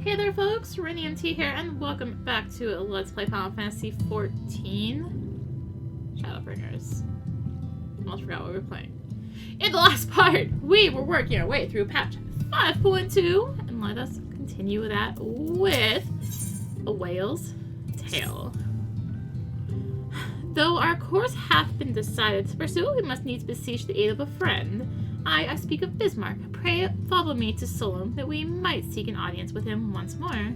Hey there folks, rinimt here, and welcome back to Let's Play Final Fantasy XIV Shadowbringers. Almost forgot what we were playing. In the last part, we were working our way through patch 5.2, and let us continue that with a whale's tail. Though our course hath been decided to pursue, we must needs beseech the aid of a friend. I speak of Bismarck. Pray follow me to Solom, that we might seek an audience with him once more. I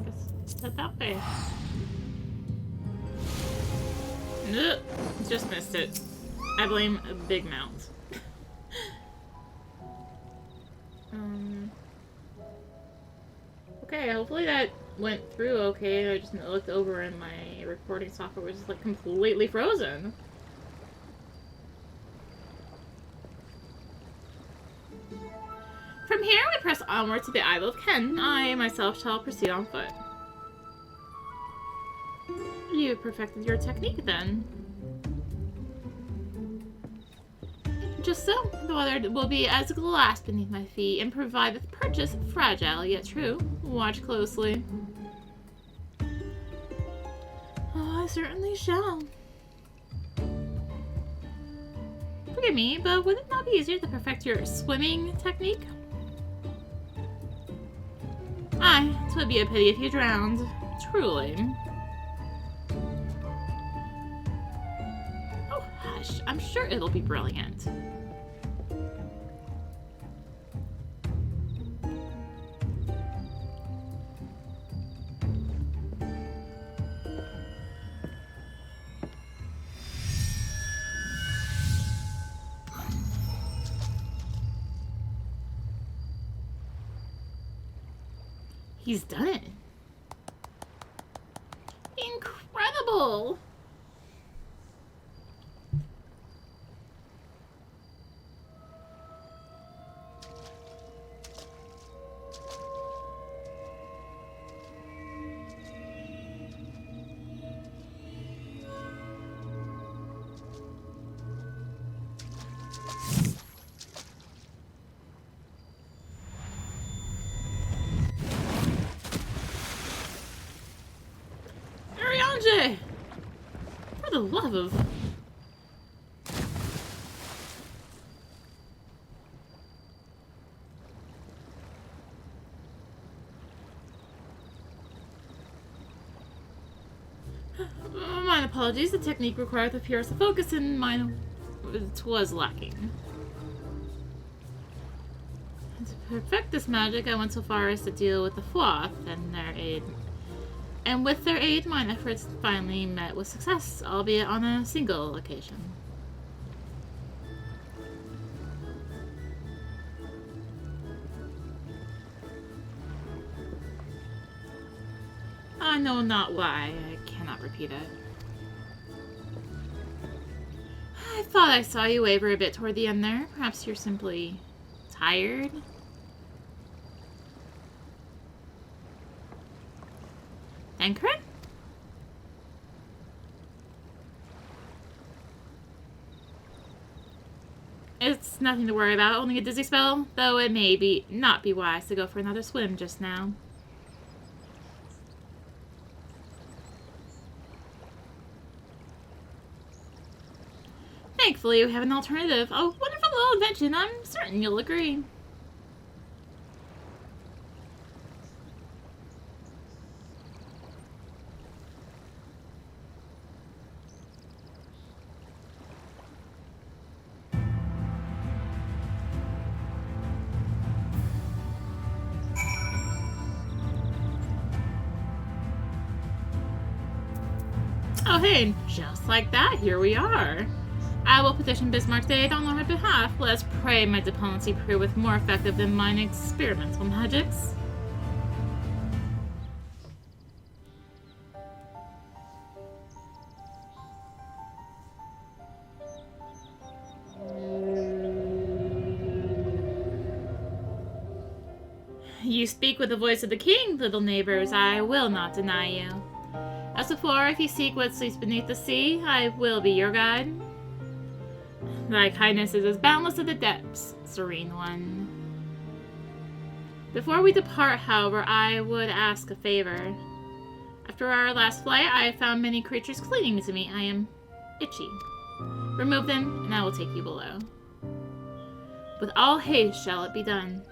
guess head that way. Ugh, just missed it. I blame Big Mouth. Okay, hopefully that went through okay. I just looked over and my recording software was just like completely frozen. From here we press onward to the Isle of Ken. I myself shall proceed on foot. You perfected your technique then. Just so, the weather will be as glass beneath my feet, and provide the purchase fragile yet true. Watch closely. Oh, I certainly shall. Forgive me, but would it not be easier to perfect your swimming technique? Aye, 'twould be a pity if you drowned. Truly. Oh, hush. I'm sure it'll be brilliant. He's done it. Incredible! For the love of... Mine apologies, the technique required the purest focus and mine was lacking. To perfect this magic, I went so far as to deal with the Floth and their aid. And with their aid, mine efforts finally met with success, albeit on a single occasion. I know not why, I cannot repeat it. I thought I saw you waver a bit toward the end there. Perhaps you're simply tired? Anchorin? It's nothing to worry about, only a dizzy spell, though it may not be wise to go for another swim just now. Thankfully, we have an alternative. A wonderful little invention, I'm certain you'll agree. Oh hey, just like that, here we are. I will petition Bismarck's aid on our behalf. Let's pray my diplomacy prove with more effective than mine experimental magics. You speak with the voice of the king, little neighbors. I will not deny you. As before, if you seek what sleeps beneath the sea, I will be your guide. Thy kindness is as boundless as the depths, serene one. Before we depart, however, I would ask a favor. After our last flight, I have found many creatures clinging to me. I am itchy. Remove them, and I will take you below. With all haste shall it be done.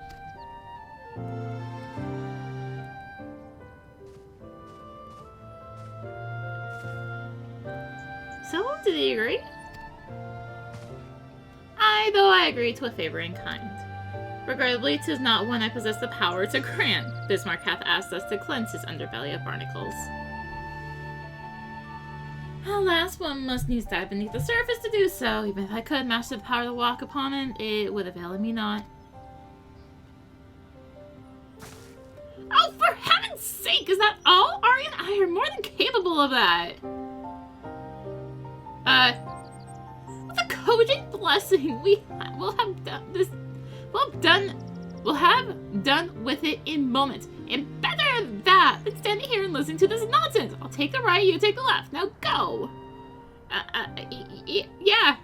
So, did he agree? Though I agree to a favor in kind. Regrettably, 'tis not one I possess the power to grant. Bismarck hath asked us to cleanse his underbelly of barnacles. Alas, one must needs dive beneath the surface to do so. Even if I could master the power to walk upon it, it would avail me not. Oh, for heaven's sake! Is that all? Ari and I are more than capable of that. With a cogent blessing, we will have done this. We'll have done with it in moments. And better that than standing here and listening to this nonsense. I'll take the right, you take the left. Now go. Yeah.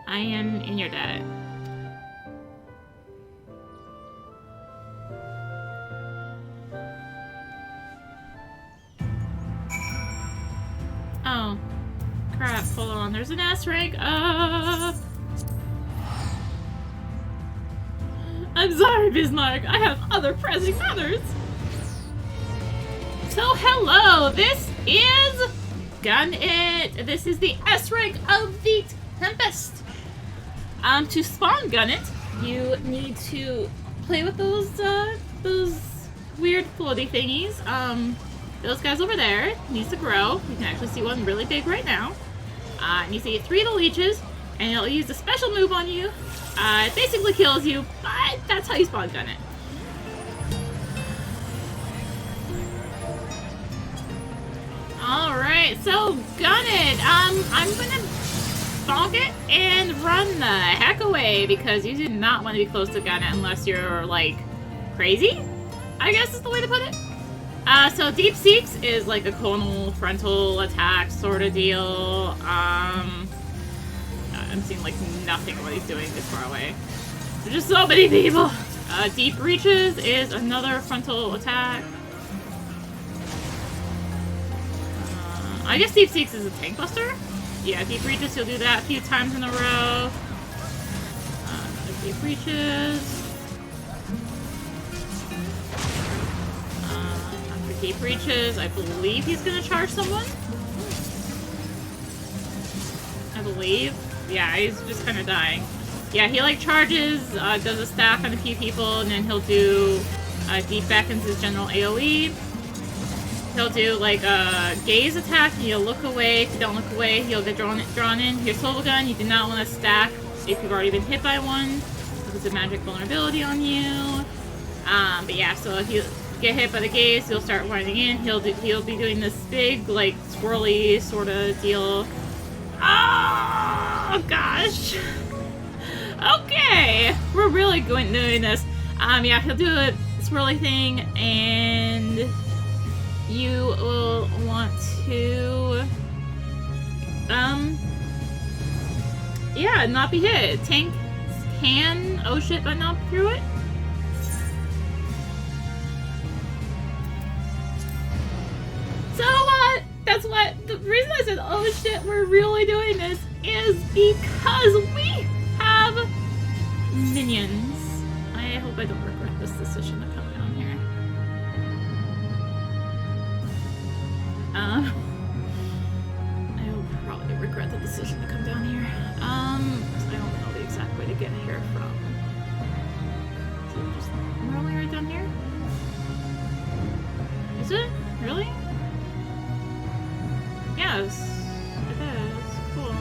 I am in your debt. Oh, crap, hold on, there's an S rank up! I'm sorry, Bismarck, I have other pressing matters! So, hello, this is Gun It! This is the S rank of the Tempest! To spawn Gun It, you need to play with those weird floaty thingies, those guys over there needs to grow. You can actually see one really big right now. It needs to eat 3 of the leeches, and it'll use a special move on you. It basically kills you, but that's how you spawn Gun It. Alright, so Gun It. I'm gonna bonk it and run the heck away because you do not want to be close to Gun It unless you're, like, crazy, I guess is the way to put it. So Deep Seeks is like a conal frontal attack sort of deal. I'm seeing like nothing of what he's doing this far away. There's just so many people. Deep Reaches is another frontal attack. I guess Deep Seeks is a tank buster. Yeah, Deep Reaches, you'll do that a few times in a row. Another Deep Reaches. Deep Reaches, I believe he's gonna charge someone. I believe. Yeah, he's just kind of dying. Yeah, he like charges, does a stack on a few people, and then he'll do Deep Beckons his general AoE. He'll do like a gaze attack, and you'll look away. If you don't look away, he'll get drawn in. Your swivel gun, you do not want to stack if you've already been hit by one, because it's a magic vulnerability on you. But yeah, so if you get hit by the gaze, he'll start winding in. He'll be doing this big, like, swirly sort of deal. Oh gosh. Okay, we're really doing this. Yeah, he'll do a swirly thing, and you will want to, yeah, not be hit. Tank can, oh shit, but not through it. So, that's what, the reason I said, oh shit, we're really doing this, is because we have minions. I hope I don't regret this decision to come down here. I will probably regret the decision to come down here. I don't know the exact way to get here from. Is it just normally right down here? Is it? Really? Yes, it is. Cool.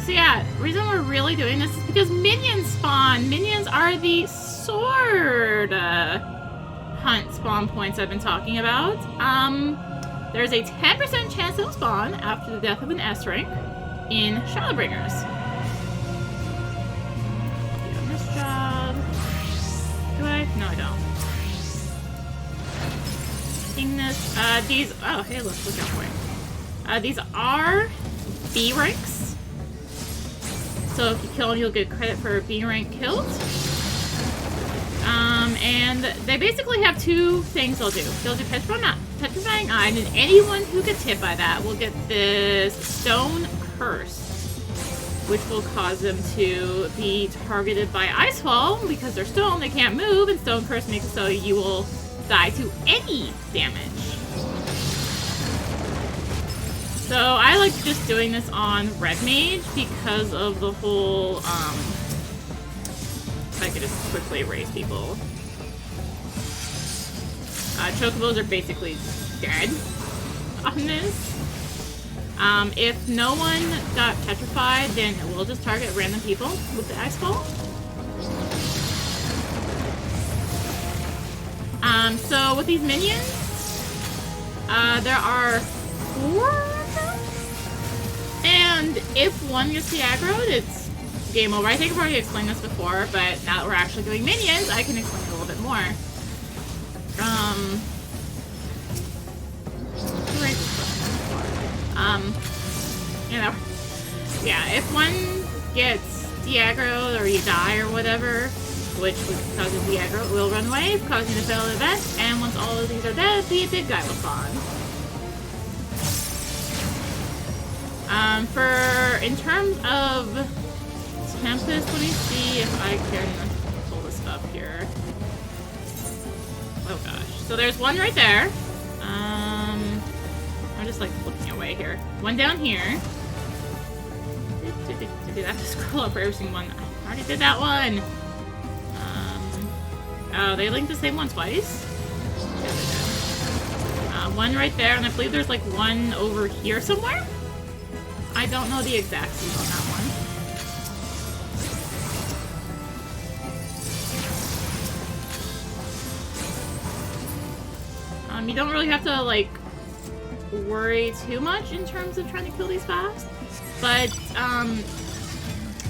So yeah, the reason we're really doing this is because minions spawn. Minions are the sword hunt spawn points I've been talking about. there's a 10% chance they'll spawn after the death of an S rank in Shadowbringers. Doing this job. Do I? No, I don't. Seeing this, these, oh, hey, look out for it. These are B ranks. So if you kill them, you'll get credit for B rank killed. And they basically have two things they'll do. They'll do Petrifying Eye, and anyone who gets hit by that will get this Stone Curse, which will cause them to be targeted by Icefall. Because they're stone, they can't move, and Stone Curse makes it so you will die to any damage. So I like just doing this on Red Mage because of the whole, I could just quickly erase people. Chocobos are basically dead on this. If no one got petrified, then it will just target random people with the Ice Ball. So with these minions, there are 4 of them. And if one gets the aggro, it's game over. I think I've already explained this before, but now that we're actually doing minions, I can explain it a little bit more. You know, yeah, if one gets de-aggroed or you die or whatever, which would cause a de-aggro, it will run away, causing the fail event, and once all of these are dead, the big guy will spawn. In terms of Tempest, let me see if I can pull this up here. Oh gosh. So there's one right there. I'm just like looking away here. One down here. Did I have to scroll up for every single one? I already did that one. Oh, they linked the same one twice? One right there, and I believe there's like one over here somewhere? I don't know the exact seed on that one. You don't really have to, like, worry too much in terms of trying to kill these fast. But,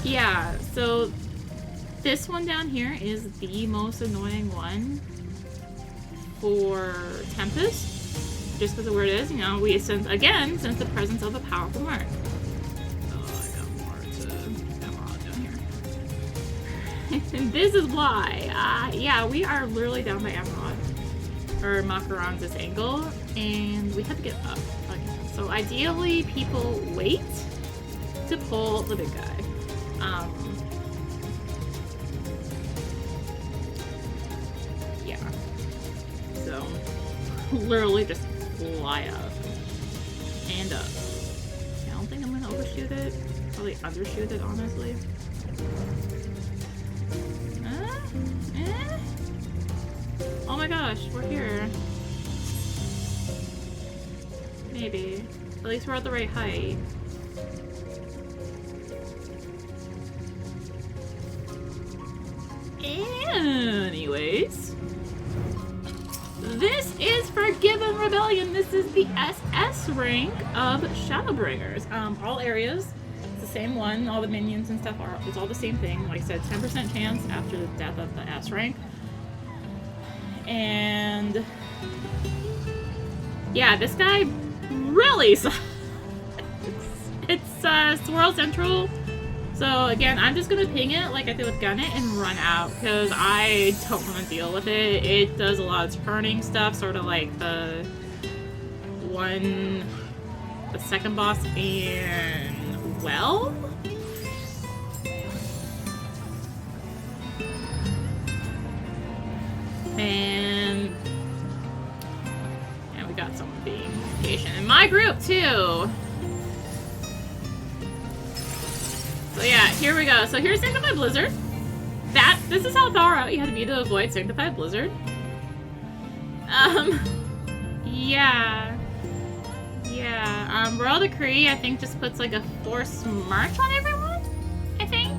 yeah, so this one down here is the most annoying one for Tempest. Just because of where it is, you know, we sense the presence of a powerful mark. Oh, I got more down here. And this is why, yeah, we are literally down by Emerald. Or Macaron's this angle, and we have to get up again. So ideally, people wait to pull the big guy. Yeah. So, literally just fly up and up. I don't think I'm gonna overshoot it. Probably undershoot it, honestly. Oh my gosh, we're here. Maybe. At least we're at the right height. Anyways. This is Forgiven Rebellion. This is the SS rank of Shadowbringers. All areas. It's the same one. All the minions and stuff are, it's all the same thing. Like I said, 10% chance after the death of the S rank. And yeah, this guy really sucks. It's Swirl Central. So again, I'm just gonna ping it like I did with Gunnet and run out because I don't want to deal with it. It does a lot of turning stuff, sort of like the second boss in Well. And we got someone being patient in my group too. So yeah, here we go. So here's Sanctified Blizzard. This is how far out you had to be to avoid Sanctified Blizzard. Yeah. Royal Decree, I think, just puts like a forced march on everyone, I think.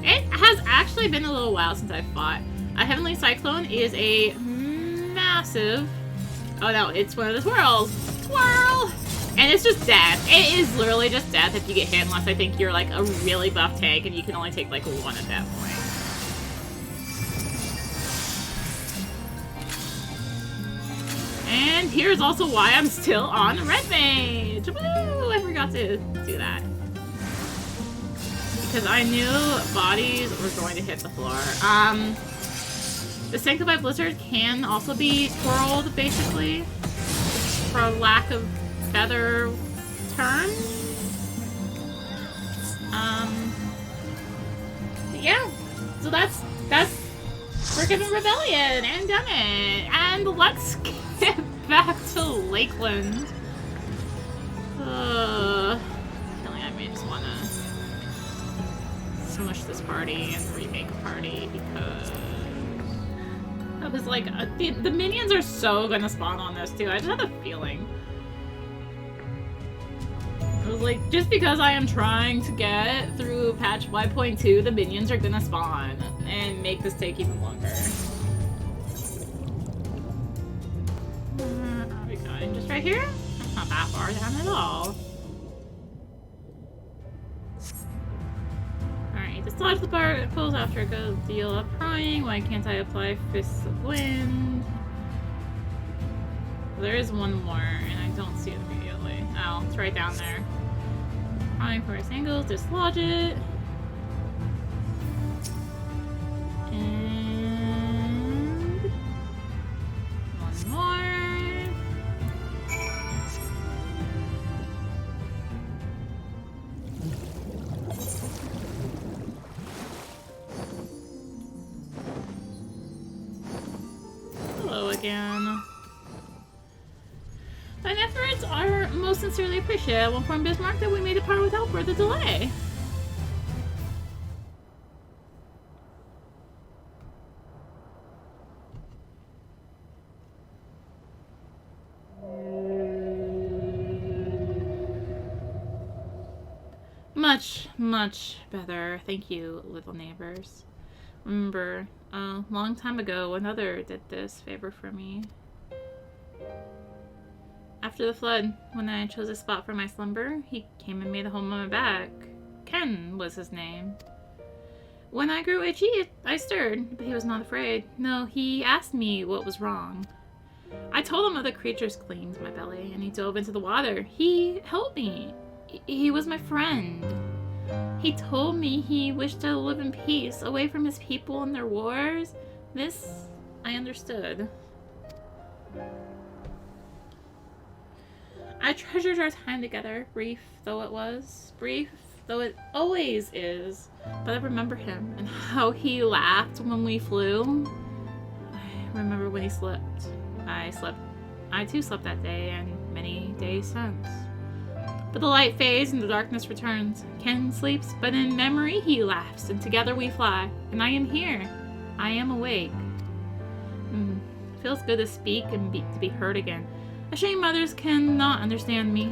It has actually been a little while since I fought. A Heavenly Cyclone is a massive... Oh no, it's one of the swirls. Swirl! And it's just death. It is literally just death if you get hit, unless I think you're like a really buff tank and you can only take like one at that point. And here's also why I'm still on Red Mage. Woo! I forgot to do that. Because I knew bodies were going to hit the floor. The Sanctified Blizzard can also be twirled, basically, for lack of better term. Yeah. So that's freaking Rebellion and done it. And let's get back to Lakeland. Feeling I may just wanna smush this party and remake a party because that was like the minions are so gonna spawn on this too. I just had a feeling. I was like, just because I am trying to get through patch 5.2, the minions are gonna spawn and make this take even longer. Are we going just right here? That's not that far down at all. Alright, dislodge the particles after a good deal of prying. Why can't I apply Fists of Wind? There is one more, and I don't see it immediately. Oh, it's right down there. Prying for its angles, dislodge it. And one more. Hello again. Thine efforts are most sincerely appreciated. I will inform Bismarck that we made it part without further delay. Much, much better. Thank you, little neighbors. Remember, a long time ago, another did this favor for me. After the flood, when I chose a spot for my slumber, he came and made a home on my back. Ken was his name. When I grew itchy, I stirred, but he was not afraid. No, he asked me what was wrong. I told him other creatures cleaned my belly, and he dove into the water. He helped me. He was my friend. He told me he wished to live in peace, away from his people and their wars. This, I understood. I treasured our time together, brief though it was, brief though it always is, but I remember him and how he laughed when we flew. I remember when he slept. I too slept that day and many days since. But the light fades and the darkness returns. Ken sleeps, but in memory he laughs, and together we fly. And I am here. I am awake. Feels good to speak and to be heard again. A shame others cannot understand me.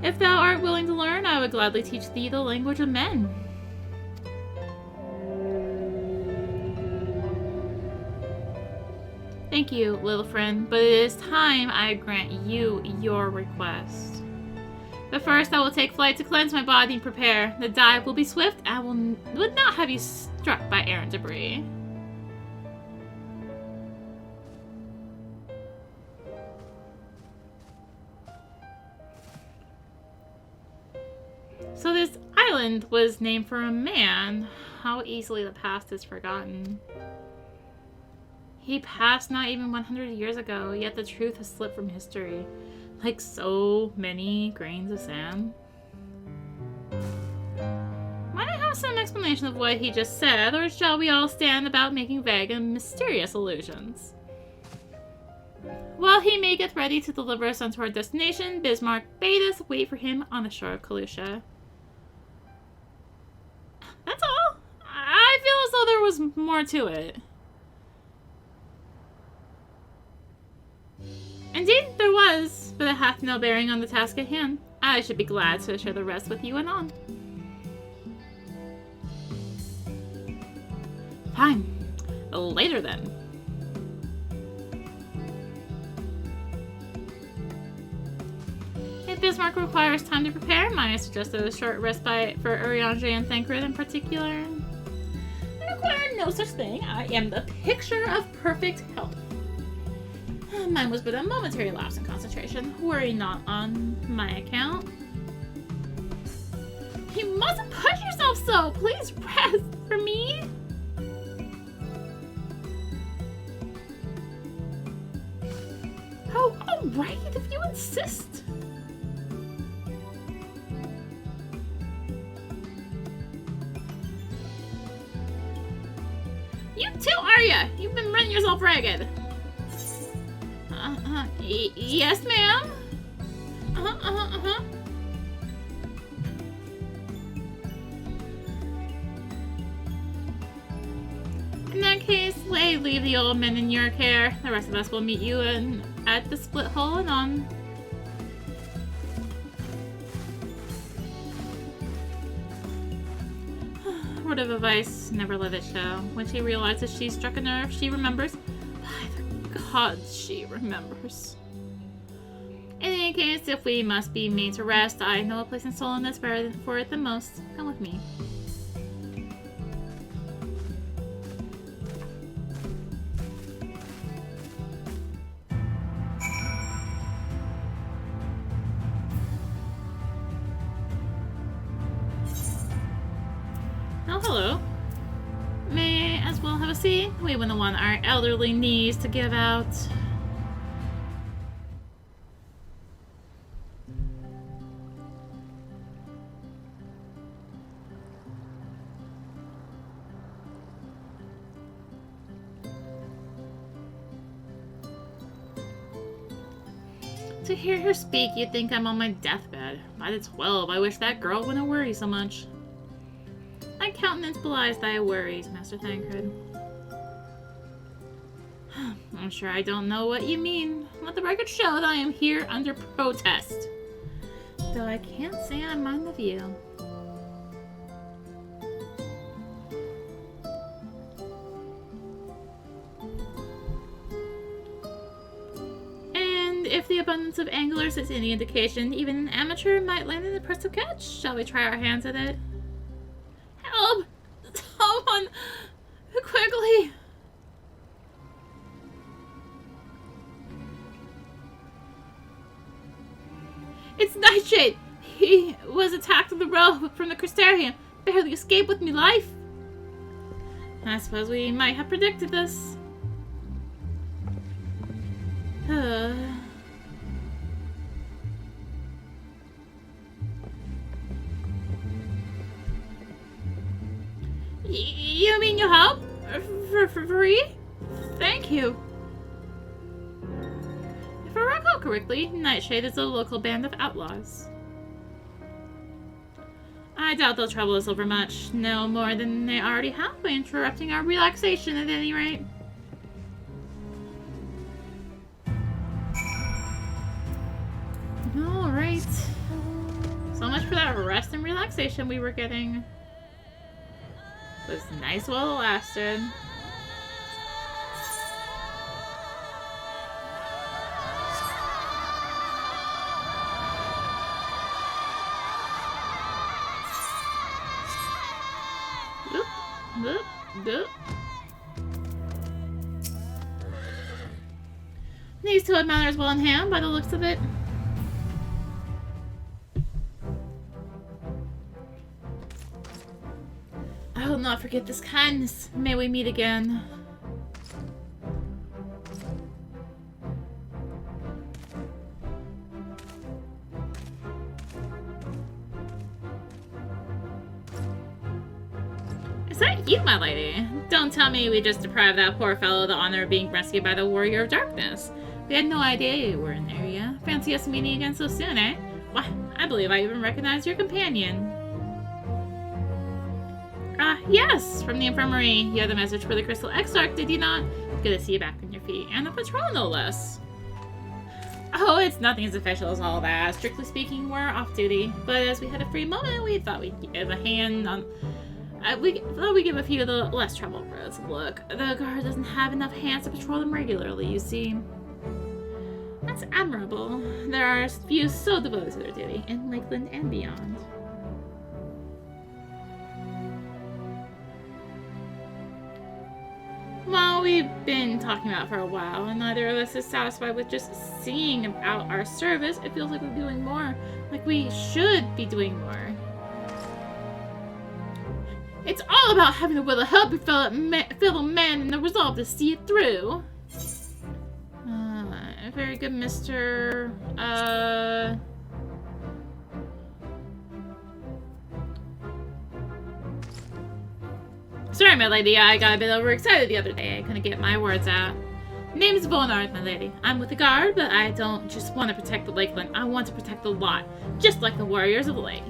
If thou art willing to learn, I would gladly teach thee the language of men. Thank you, little friend, but it is time I grant you your request. But first I will take flight to cleanse my body and prepare. The dive will be swift, and I would not have you struck by errant debris. So this island was named for a man. How easily the past is forgotten. He passed not even 100 years ago, yet the truth has slipped from history, like so many grains of sand. Might I have some explanation of what he just said, or shall we all stand about making vague and mysterious allusions? While he maketh ready to deliver us unto our destination, Bismarck bade us wait for him on the shore of Kalusha. That's all. I feel as though there was more to it. Indeed, there was, but it hath no bearing on the task at hand. I should be glad to share the rest with you anon. Fine. Later then. His work requires time to prepare. Might I suggest a short respite for Urianger and Thancred in particular? I require no such thing. I am the picture of perfect health. Mine was but a momentary lapse in concentration. Worry not on my account. You mustn't push yourself so! Please rest for me! Oh, alright, if you insist. You too, Arya! You've been running yourself ragged. Yes, ma'am. In that case, leave the old men in your care. The rest of us will meet you at the split hole and on. Word of advice, never let it show. When she realizes she struck a nerve, she remembers. By the gods, she remembers. In any case, if we must be made to rest, I know a place in Solon that's better for it than most. Come with me. Oh, hello. May as well have a seat. We wouldn't want our elderly knees to give out. To hear her speak, you'd think I'm on my deathbed. By the 12, I wish that girl wouldn't worry so much. My countenance belies thy worries, Master Thancred. I'm sure I don't know what you mean. Let the record show that I am here under protest. Though I can't say I mind the view. And if the abundance of anglers is any indication, even an amateur might land an impressive catch. Shall we try our hands at it? Help! Someone! Quickly! It's Nightshade! He was attacked on the road from the Crystarium. Barely escaped with me life. I suppose we might have predicted this. You mean you help? For free? Thank you. If I recall correctly, Nightshade is a local band of outlaws. I doubt they'll trouble us over much. No more than they already have by interrupting our relaxation at any rate. Alright. So much for that rest and relaxation we were getting. It was nice while it lasted. These two had matters well in hand by the looks of it. I will not forget this kindness. May we meet again. Is that you, my lady? Don't tell me we just deprived that poor fellow of the honor of being rescued by the Warrior of Darkness. We had no idea you were in the area. Fancy us meeting again so soon, eh? Why, I believe I even recognized your companion. Yes, from the infirmary. You had the message for the Crystal Exarch, did you not? Good to see you back on your feet. And the patrol, no less. Oh, it's nothing as official as all that. Strictly speaking, we're off duty. But as we had a free moment, we thought we'd give a hand on... we thought we'd give a few of the less trouble roads a look. The guard doesn't have enough hands to patrol them regularly, you see. That It's admirable. There are few so devoted to their duty, in Lakeland and beyond. Well, we've been talking about it for a while, and neither of us is satisfied with just seeing about our service. It feels like we're doing more. Like we should be doing more. It's all about having the will to help your fellow man and the resolve to see it through. Very good, Mr. Sorry, my lady, I got a bit overexcited the other day. I couldn't get my words out. Name's Vonard, my lady. I'm with the guard, but I don't just want to protect the Lakeland. I want to protect the lot, just like the warriors of the lake.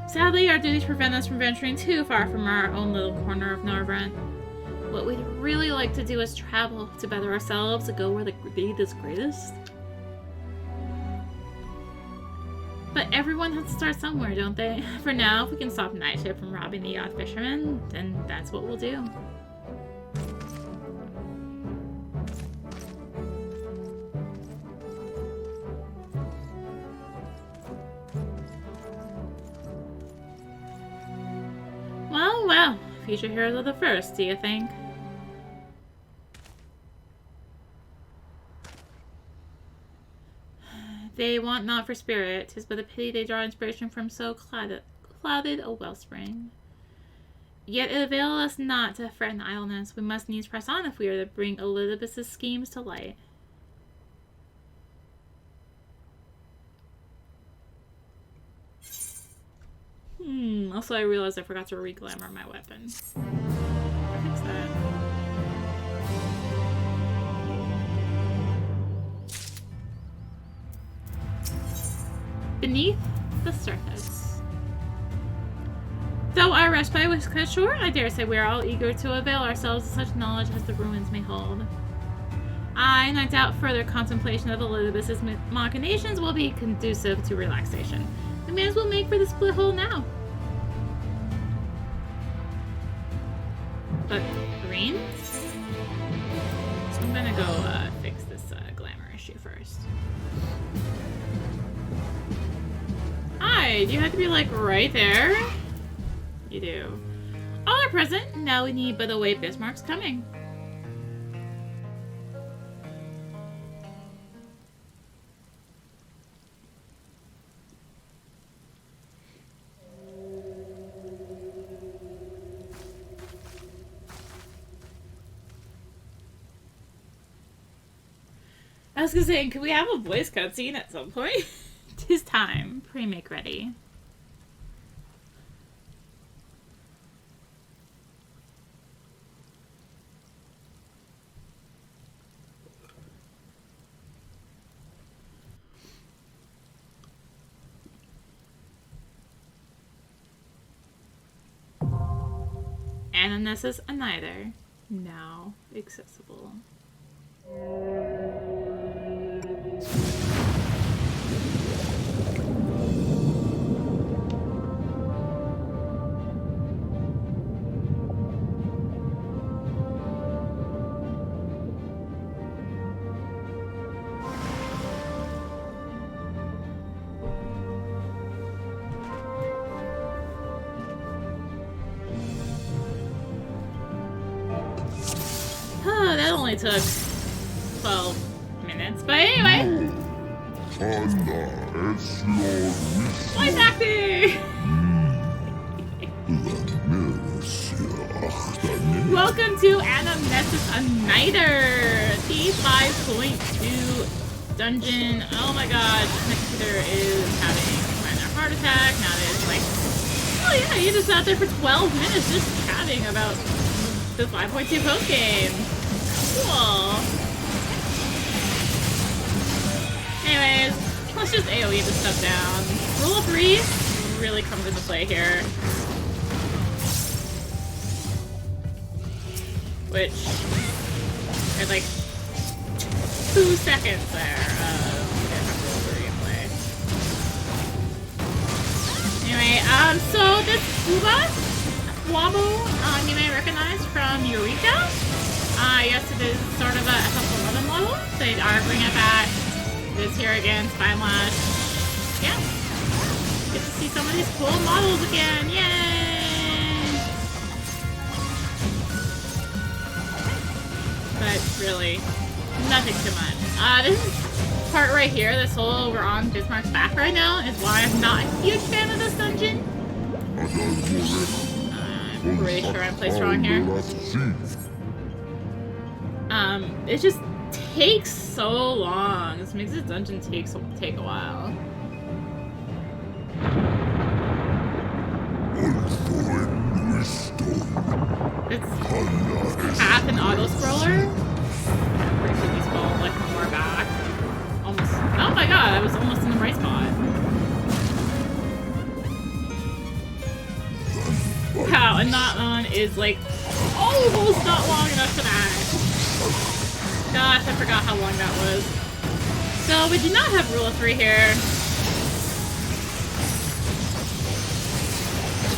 Sadly, our duties prevent us from venturing too far from our own little corner of Norvrent. What we'd really like to do is travel to better ourselves, to go where the greed is greatest. But everyone has to start somewhere, don't they? For now, if we can stop Nightship from robbing the odd fisherman, then that's what we'll do. Well, well. Future heroes are the first, do you think? They want not for spirit, 'tis but a pity they draw inspiration from so clouded a wellspring. Yet it avail us not to fret in idleness. We must needs press on if we are to bring Elizabeth's schemes to light. Also I realized I forgot to re-glamour my weapon. Fix that. Beneath the surface. Though our respite was cut short, I dare say we are all eager to avail ourselves of such knowledge as the ruins may hold. And I doubt further contemplation of Elizabeth's machinations will be conducive to relaxation. We may as well make for the split hole now. But green? So I'm gonna go fix this glamour issue first. Hi, do you have to be like right there? You do. All are present. Now we need but await Bismarck's coming. I was gonna say, could we have a voice cutscene at some point? 'Tis time. Pray make ready. Anamensis Anyder. Now accessible. Oh, that only took 12 minutes, but anyway. Voice acting! Welcome to Anamensis Anyder, the 5.2 dungeon. Oh my god, my computer is having a minor heart attack. Now it's like, oh yeah, you just sat there for 12 minutes just chatting about the 5.2 post game. Cool. Anyways, let's just AoE this stuff down. Rule of 3 really comes into play here. Which, at like 2 seconds there of Rule of 3 in play. Anyway, so this Uba Wabo, you may recognize from Eureka. Yes, it is sort of a FF11 model. They are bringing it back. It is here again, Spinelash. Yeah. Get to see some of these cool models again. Yay! But really, nothing too much. This part right here, this whole we're on Bismarck's back right now, is why I'm not a huge fan of this dungeon. I'm pretty sure I'm placed wrong here. It just takes so long. This makes this dungeon take a while. It's half an auto-scroller. I'm pretty sure these fall like more back. Almost. Oh my god, I was almost in the right spot. Wow, and that one is like almost not long enough for that. Gosh, I forgot how long that was. So we do not have rule of 3 here.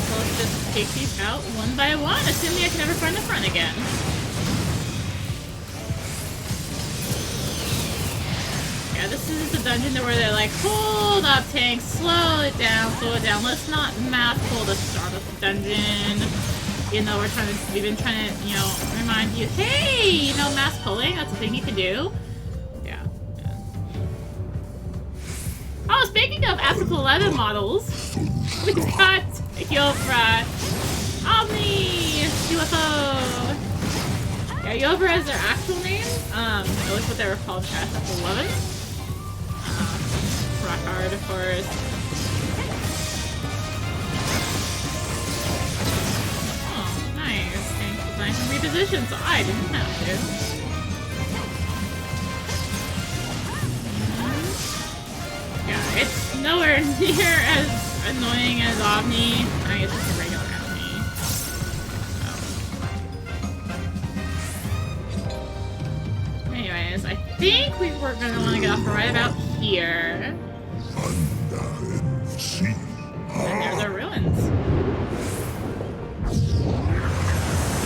So let's just take these out one by one, assuming I can never find the front again. Yeah, this is the dungeon where they're like, hold up, tank, slow it down, let's not mass pull the start of the dungeon. You know, we've been trying to, you know, remind you, hey, you know, mass pulling, that's a thing you can do. Yeah. Oh, speaking of FF11 models, we've got Yovra, Omni, UFO. Yeah, Yovra is their actual name. At least what they were called in FF11. Rock hard, of course. I can reposition, so I didn't have to. Yeah, it's nowhere near as annoying as Omni. I mean, it's just a regular Omni. So. Anyways, I think we were going to want to get off right about here. And there's our ruins.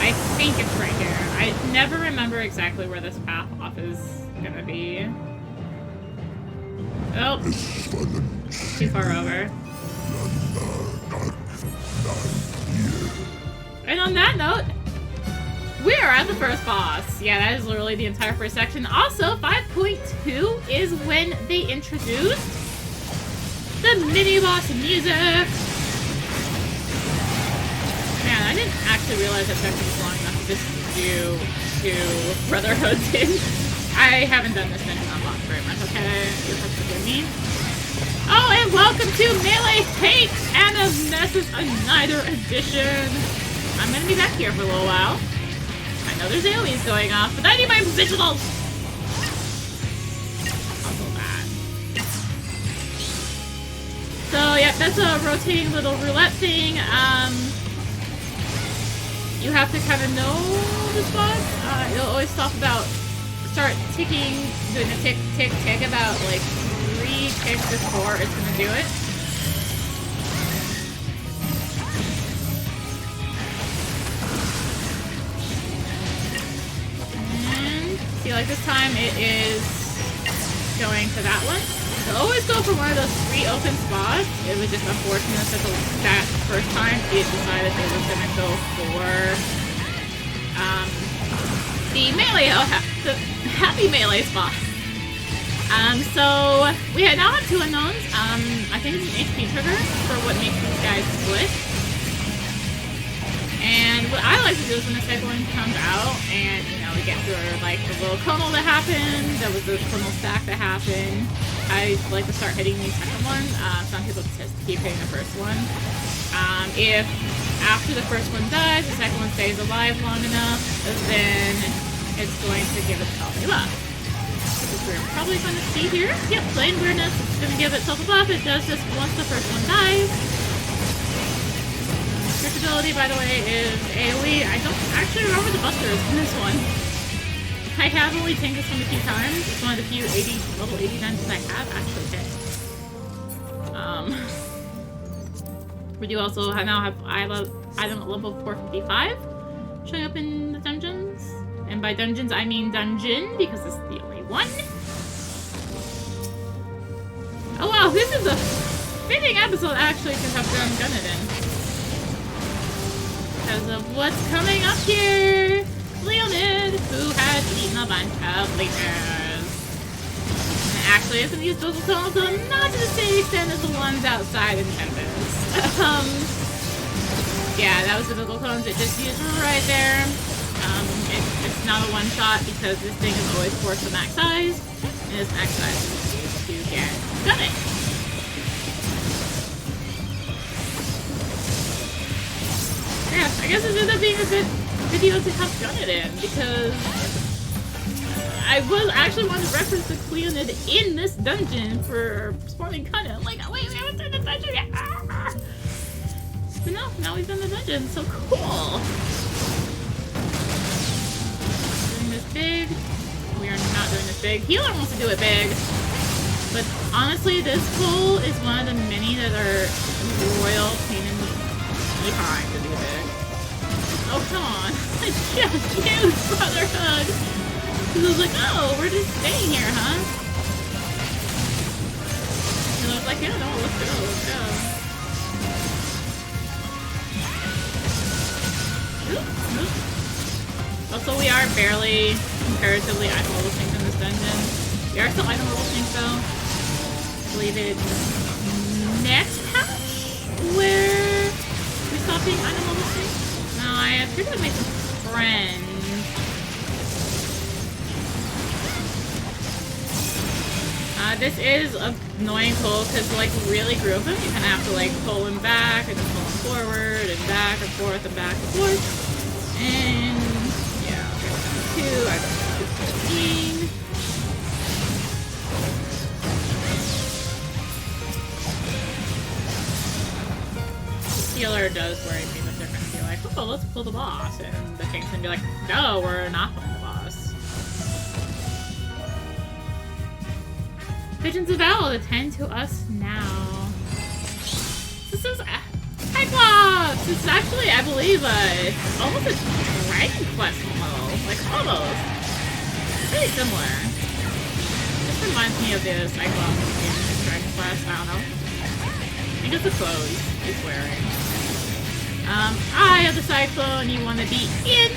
I think it's right here. I never remember exactly where this path off is gonna be. Oh, too far over. And on that note, we are at the first boss. Yeah, that is literally the entire first section. Also, 5.2 is when they introduced the mini-boss music. Man, I didn't actually realize that section was long enough to just do 2 Brotherhood things. I haven't done this mission unlocked very much, okay? You'll have to forgive me. Oh, and welcome to Melee Take Anamensis Anyder edition. I'm gonna be back here for a little while. I know there's AoEs going off, but I need my provisionals! Also that. So, yeah, that's a rotating little roulette thing. You have to kind of know the spots. It'll always start ticking, doing a tick, tick, tick about like 3 ticks before it's gonna do it. And see, like this time it is going to that one. So always go for one of those 3 open spots. It was just unfortunate that first time it decided it was gonna go for the melee, the happy melee spot. So we now have 2 unknowns. I think it's an HP trigger for what makes these guys split. And what I like to do is when the second one comes out and, you know, we get through like the little clonal that happened, there was the clonal stack that happened. I like to start hitting the second one. Some people just keep hitting the first one. If after the first one dies, the second one stays alive long enough, then it's going to give itself a buff. Which we're probably going to see here. Yep, plain weirdness. It's going to give itself a buff. It does this once the first one dies. Quick ability, by the way, is AoE. I don't actually remember the busters in this one. I have only tanked this one a few times. It's one of the few level 80 dungeons I have actually hit. We do also now have item at level 455 showing up in the dungeons. And And by dungeons, I mean dungeon, because it's the only one. Oh wow, this is a fitting episode actually to have done Gunnadan. Because of what's coming up here. Leonid, who has eaten a bunch of leeches. And actually isn't used vocal tones, so not to the same extent as the ones outside in Tempest. Yeah, that was the vocal tones it just used right there. It's not a one-shot because this thing is always forced to max size, and its max size is used to get gunning. Yeah, I guess this ends up being a good video to have Gunnadan, because I was actually wanting to reference the Cleonid in this dungeon for spawning Gunnadan. Like, wait, we haven't done the dungeon yet! Ah! But no, now we've done the dungeon, so cool! Doing this big. We are not doing this big. Healer wants to do it big. But honestly, this pull is one of the many that are royal pain in the behind to do big. Oh, come on. I just used Brotherhood. Because I was like, oh, we're just staying here, huh? And I was like, yeah, no, let's go, let's go. Also, we are barely, comparatively, item level sync in this dungeon. We are still item level sync, though. I believe it's next patch where we stop being item level sync. No, I figured I'd make some friends. This is an annoying pull because to like really group him, you kind of have to like pull him back and then pull him forward and back and forth and back and forth. And yeah, okay, 2, I got 15. Healer does worry me that they're going to be like, oh, let's pull the boss. And the king's going to be like, no, we're not pulling the boss. Visions of Val, attend to us now. This is Adblock! This is actually, I believe, almost a Dragon Quest model. Like, almost. Pretty similar. This reminds me of the Cyclops in Dragon Quest, I don't know. I think it's the clothes he's wearing. Eye of the Cyclone, you want to be in.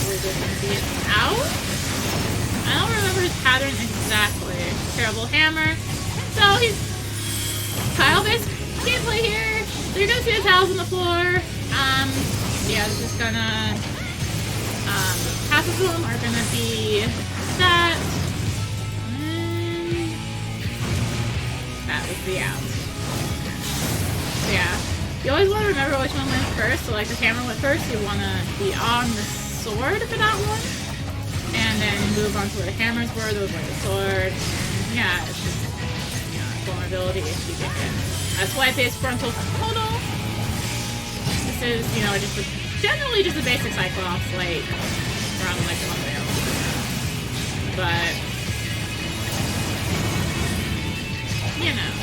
We're just going to be out. I don't remember his pattern exactly. Terrible hammer. So he's tile-based gameplay here. So you're gonna see the tiles on the floor. Yeah, it's just gonna half of them are gonna be that. And that was the out. So yeah. You always want to remember which one went first. So like the hammer went first, you wanna be on the sword for that one. And then move on to where the hammers were, those were the sword. Yeah, it's just, you know, vulnerability if you get hit. That's why it says frontal total. This is, you know, just generally just a basic Cyclops, like, around like one rail. But, you know.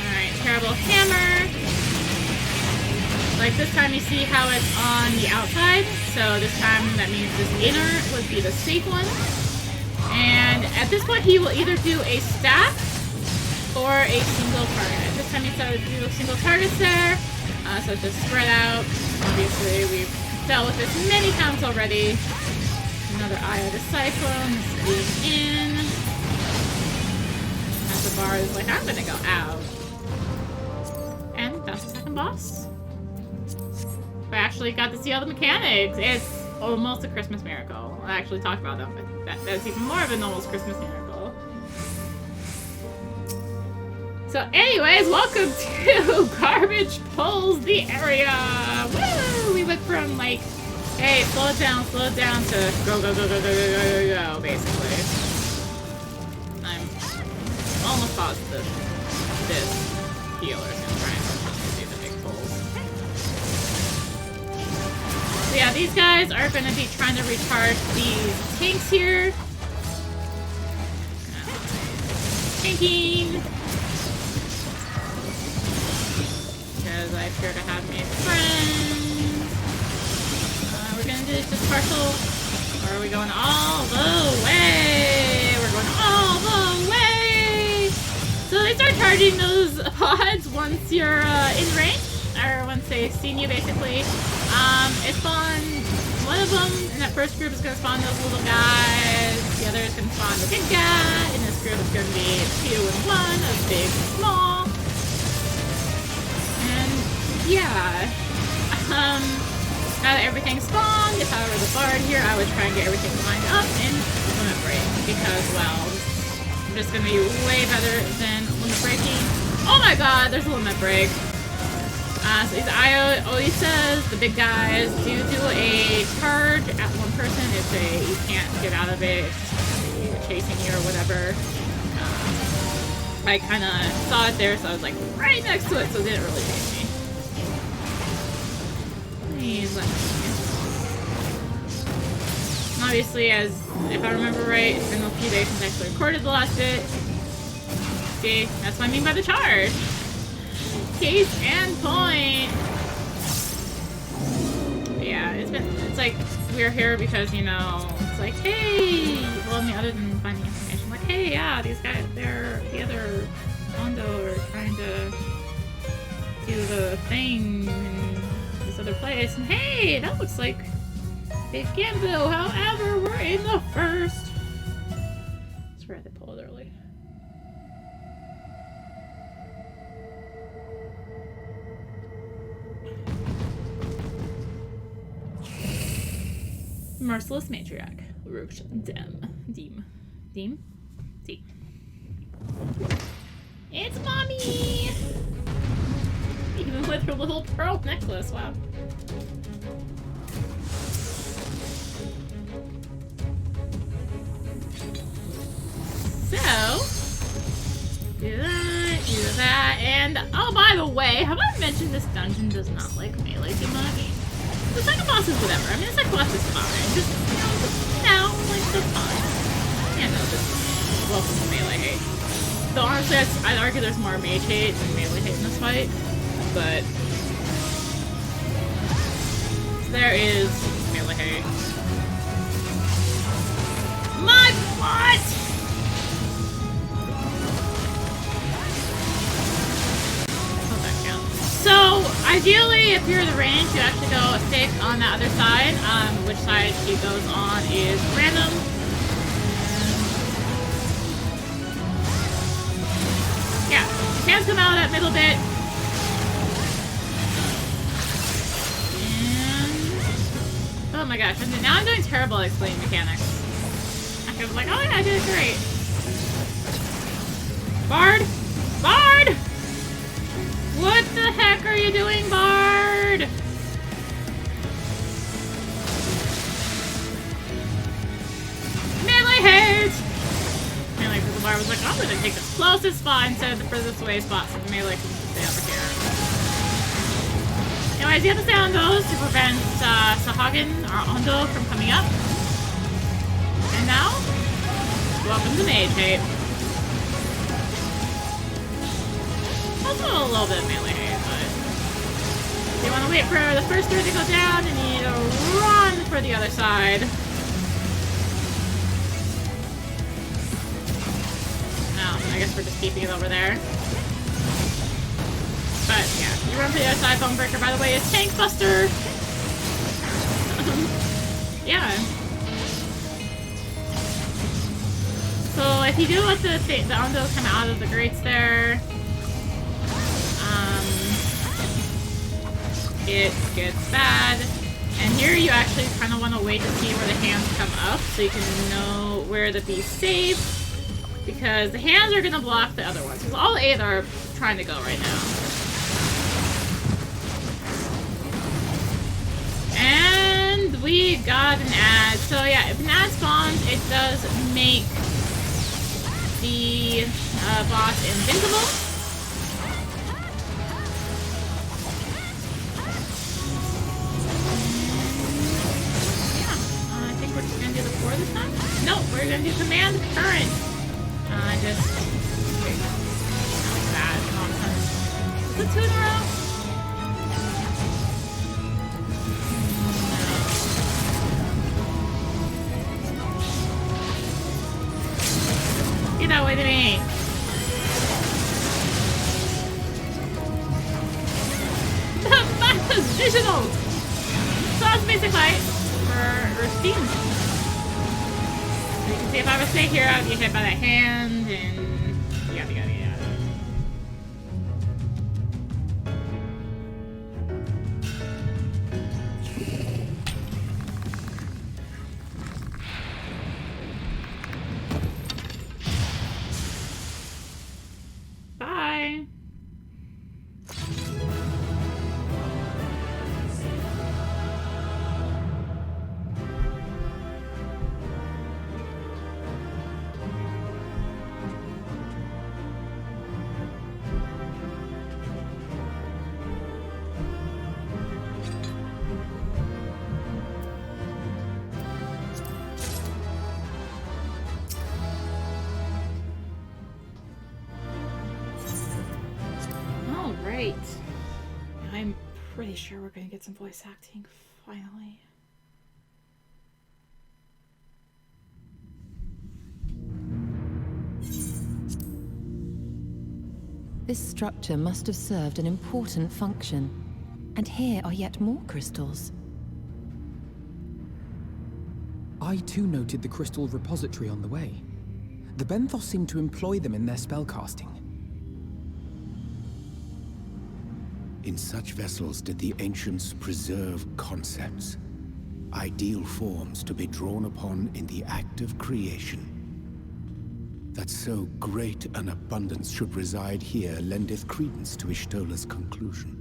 Alright, terrible hammer. Like this time you see how it's on the outside, so this time that means this inner would be the safe one. And at this point he will either do a stack or a single target. This time he started to do single targets there, so it's just spread out. Obviously we've dealt with this many times already. Another Eye of the Cyclone, this being in. As the bar is like, I'm gonna go out. And that's the second boss. I actually got to see all the mechanics. It's almost a Christmas miracle. I actually talked about them, but that's even more of an almost Christmas miracle. So anyways, welcome to Garbage Pulls the Area! Woo! We went from like, hey, slow it down, to go, go, go, go, go, go, go, go, go, basically. I'm almost positive this healer is gonna try and do the big pulls. So yeah, these guys are going to be trying to recharge these tanks here. Tanking! because I appear to have made friends. We're gonna do just partial. Or are we going all the way? We're going all the way! So they start charging those pods once you're in range, or once they've seen you, basically. It spawns one of them, and that first group is going to spawn those little guys. The other is going to spawn the big guy. In this group, it's going to be 2 and 1, a big and small. And yeah, now that everything's spawned, if I were the bard here, I would try and get everything lined up in limit break, because, well, I'm just going to be way better than limit breaking. Oh my god, there's a limit break. So I always says the big guys do a charge at one person if you can't get out of it, if it's chasing you or whatever. I kind of saw it there, so I was like right next to it, so it didn't really chase me. Please let me see. Obviously, as if I remember right, it's been a few days since I actually recorded the last bit. See, that's what I mean by the charge. Case and point. But yeah, it's like we're here because, you know, it's like, hey, well, I mean, other than finding information, like, hey, yeah, these guys, they're the other Ondo are trying to do the thing in this other place, and hey, that looks like Big Gambo. However, we're in the first. I swear they pulled it early. Merciless Matriarch, Roach Deem. It's Mommy! Even with her little pearl necklace, wow. So, do that, and oh, by the way, have I mentioned this dungeon does not like melee too much? The second boss is whatever. I mean, the second boss is fine. Just, like, the fine. Yeah, no, just welcome to melee hate. Though, honestly, I'd argue there's more mage hate than melee hate in this fight. But there is melee hate. My butt! So, ideally, if you're in the range, you actually go stick on the other side. Which side she goes on is random. Yeah, hands come out that middle bit. And oh my gosh, now I'm doing terrible at explaining mechanics. I was like, oh yeah, I did it great. Bard! Bard! What the heck are you doing, Bard? Melee hate! Melee, because the Bard was like, I'm gonna take the closest spot instead of the furthest away spot so the melee can stay over here. Anyways, you have to stay on those to prevent Sahagin or Ondo from coming up. And now, welcome to Mage Hate. Also a little bit of melee hate, but if you want to wait for the first third to go down, you need to run for the other side. No, I guess we're just keeping it over there. But yeah, you run for the other side. Bone Breaker, by the way, is Tank Buster. Yeah. So if you do let the Ondo come out of the grates there, it gets bad. And here you actually kind of want to wait to see where the hands come up so you can know where to be safe. Because the hands are going to block the other ones. Because all 8 are trying to go right now. And we got an ad. So yeah, if an ad spawns, it does make the boss invincible. This time? No, we're gonna do command current. Just bad nonsense. Is it 2 in a row? Get away to me! Digital! So that's basic light for steam. You can see if I were to stay here, I'd get hit by that hand and yada yada yada. Bye. Right. I'm pretty sure we're gonna get some voice acting finally. This structure must have served an important function. And here are yet more crystals. I too noted the crystal repository on the way. The Benthos seem to employ them in their spellcasting. In such vessels did the ancients preserve concepts, ideal forms to be drawn upon in the act of creation. That so great an abundance should reside here lendeth credence to Ishtola's conclusion.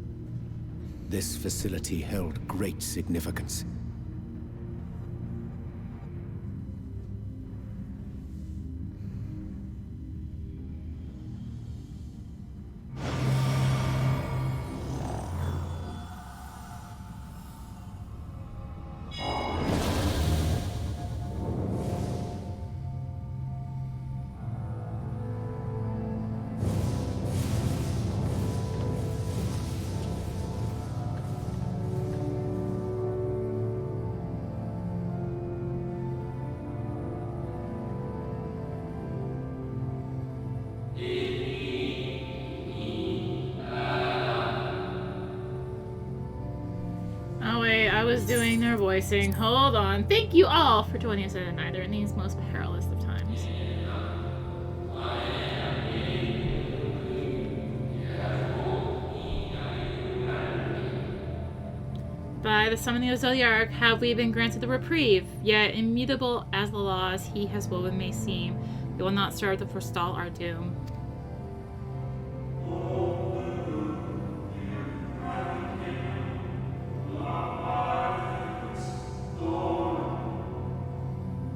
This facility held great significance. I was doing their voicing. Hold on. Thank you all for joining us at Anyder in these most perilous of times. By the summoning of Zodiac have we been granted the reprieve, yet immutable as the laws he has woven may seem, they will not serve to forestall our doom.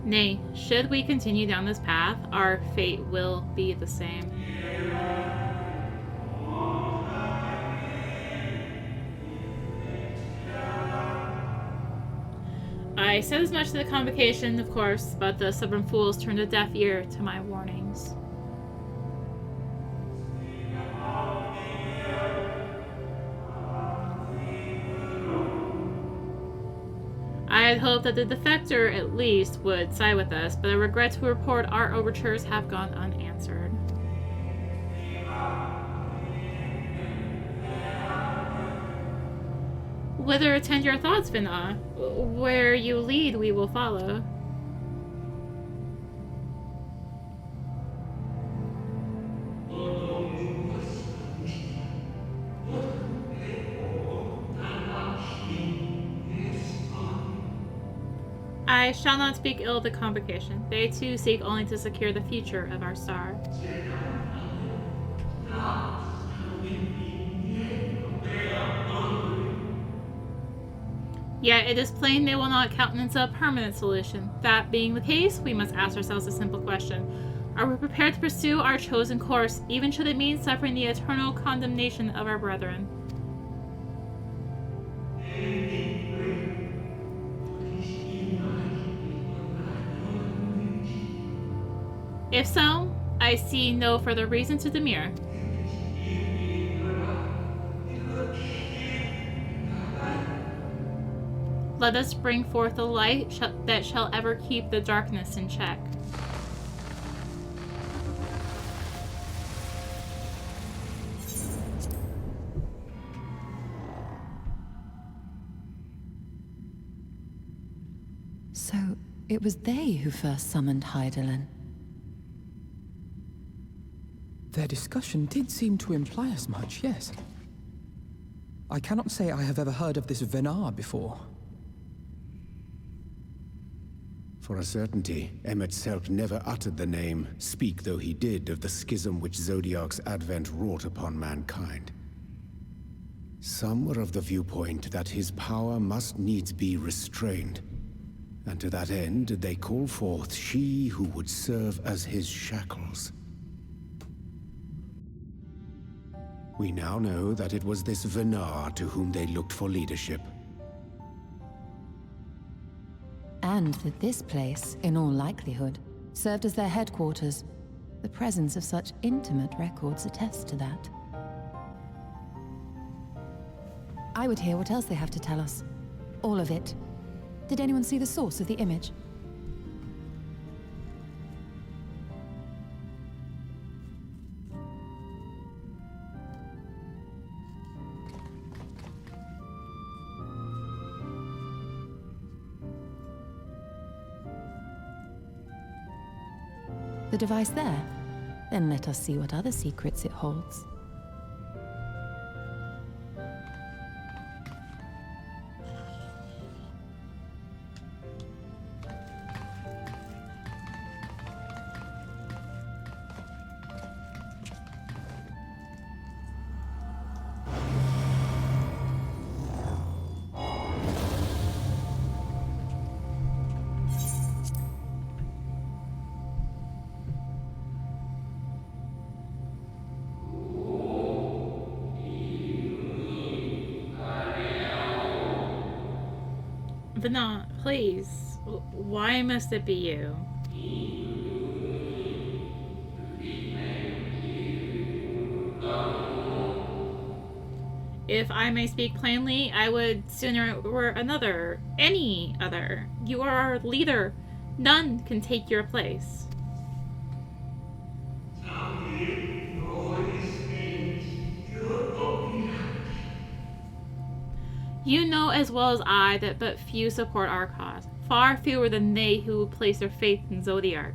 Nay, should we continue down this path, our fate will be the same. I said as much to the convocation, of course, but the stubborn fools turned a deaf ear to my warnings. I had hoped that the defector, at least, would side with us, but I regret to report our overtures have gone unanswered. Whither attend your thoughts, Vina? Where you lead, we will follow. I shall not speak ill of the convocation. They too seek only to secure the future of our star. Yet it is plain they will not countenance a permanent solution. That being the case, we must ask ourselves a simple question. Are we prepared to pursue our chosen course, even should it mean suffering the eternal condemnation of our brethren? If so, I see no further reason to demur. Let us bring forth the light that shall ever keep the darkness in check. It was they who first summoned Hydaelyn. Their discussion did seem to imply as much, yes. I cannot say I have ever heard of this Venar before. For a certainty, Emet-Selch never uttered the name, speak though he did, of the schism which Zodiark's advent wrought upon mankind. Some were of the viewpoint that his power must needs be restrained, and to that end did they call forth she who would serve as his shackles. We now know that it was this Venar to whom they looked for leadership. And that this place, in all likelihood, served as their headquarters. The presence of such intimate records attests to that. I would hear what else they have to tell us. All of it. Did anyone see the source of the image? The device there? Then let us see what other secrets it holds. Venar, please. Why must it be you? If I may speak plainly, I would sooner it were another. Any other. You are our leader. None can take your place. You know as well as I that but few support our cause. Far fewer than they who place their faith in Zodiark.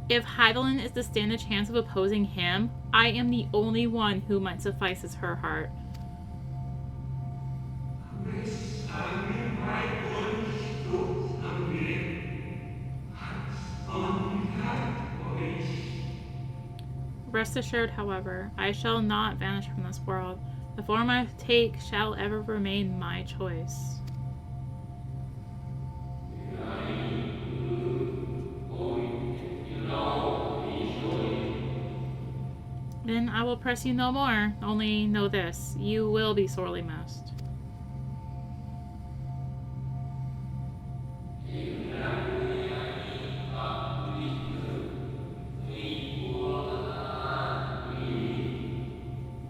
If Hydaelyn is to stand a chance of opposing him, I am the only one who might suffice as her heart. Rest assured, however, I shall not vanish from this world. The form I take shall ever remain my choice. Then I will press you no more. Only know this, you will be sorely missed.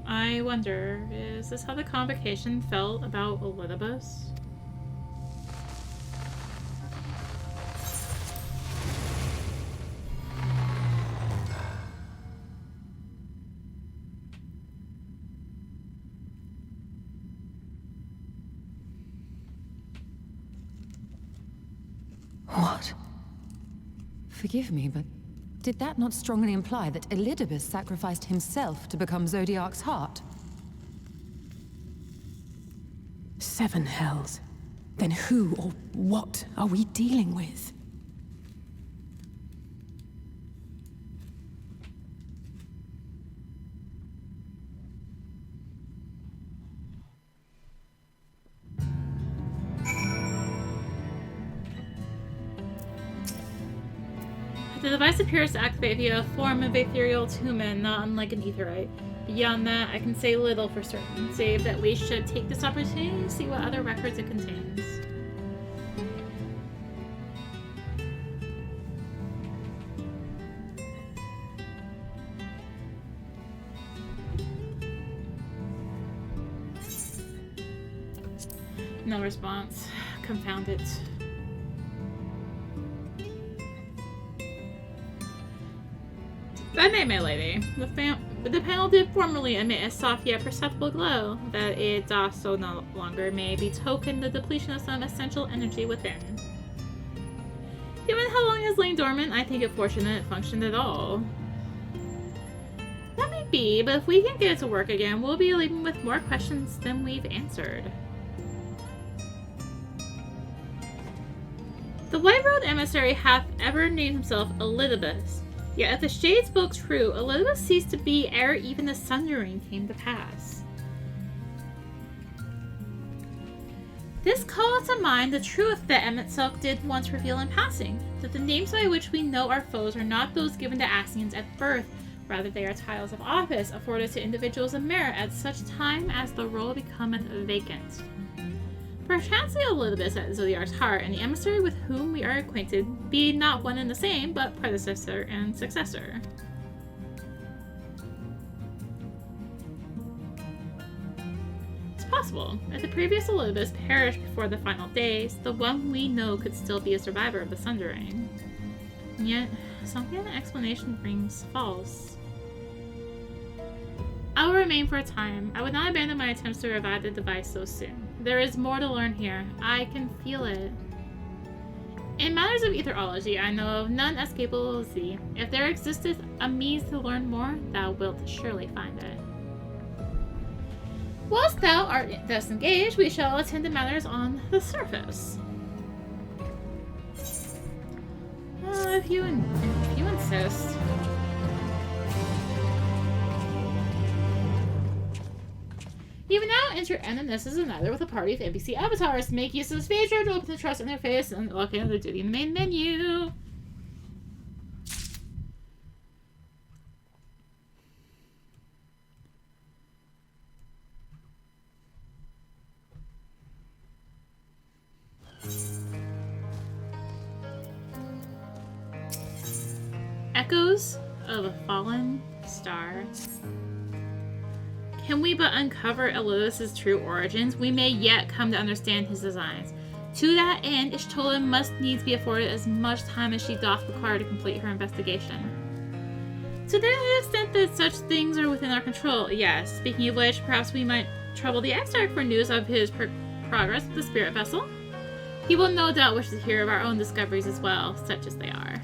I wonder, is this how the convocation felt about Elidibus? What? Forgive me, but did that not strongly imply that Elidibus sacrificed himself to become Zodiark's heart? 7 hells. Then who or what are we dealing with? The device appears to activate via a form of ethereal human, not unlike an aetherite. Beyond that, I can say little for certain, save that we should take this opportunity to see what other records it contains. No response. Confound it. That may, my lady. The panel did formerly emit a soft yet perceptible glow. That it doth so no longer may betoken the depletion of some essential energy within. Given how long it has lain dormant, I think it fortunate it functioned at all. That may be, but if we can get it to work again, we'll be leaving with more questions than we've answered. The White-Robed emissary hath ever named himself Elizabeth. Yet if the shade spoke true, Elizabeth ceased to be ere even the sundering came to pass. This calls to mind the truth that Emmett Silk did once reveal in passing, that the names by which we know our foes are not those given to Ascians at birth, rather they are titles of office afforded to individuals of merit at such time as the role becometh vacant. Perchance the Elizabeth at Zodiar's heart and the emissary with whom we are acquainted be not one and the same, but predecessor and successor. It's possible. If the previous Elizabeth perished before the final days, the one we know could still be a survivor of the Sundering. And yet, something in the explanation rings false. I will remain for a time. I would not abandon my attempts to revive the device so soon. There is more to learn here. I can feel it. In matters of etherology, I know of none as capable as thee. If there existeth a means to learn more, thou wilt surely find it. Whilst thou art thus engaged, we shall attend to matters on the surface. If you insist. Even now, enter Anamensis Anyder with a party of NPC avatars. Make use of the space to open the trust interface and lock in the duty in the main menu. Echoes of a fallen star. Can we but uncover Elizabeth's true origins, we may yet come to understand his designs. To that end, Ishtola must needs be afforded as much time as she doth require to complete her investigation. To the extent that such things are within our control, yes. Speaking of which, perhaps we might trouble the Exarch for news of his progress with the spirit vessel. He will no doubt wish to hear of our own discoveries as well, such as they are.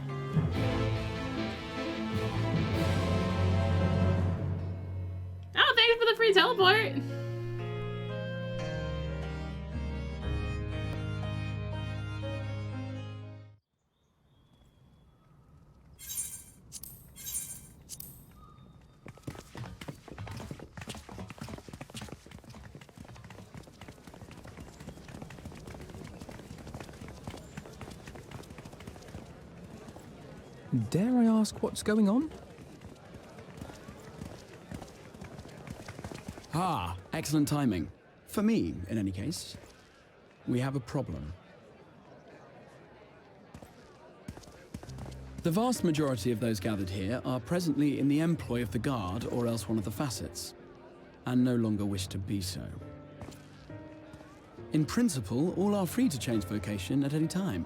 Oh, thank you for the free teleport! Dare I ask what's going on? Ah, excellent timing. For me, in any case. We have a problem. The vast majority of those gathered here are presently in the employ of the Guard or else one of the facets, and no longer wish to be so. In principle, all are free to change vocation at any time,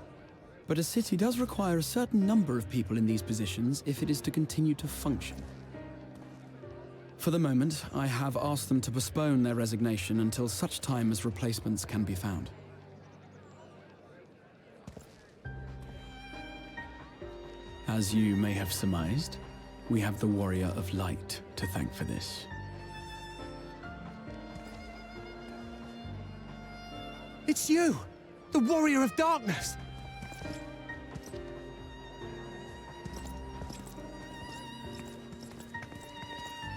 but a city does require a certain number of people in these positions if it is to continue to function. For the moment, I have asked them to postpone their resignation until such time as replacements can be found. As you may have surmised, we have the Warrior of Light to thank for this. It's you! The Warrior of Darkness!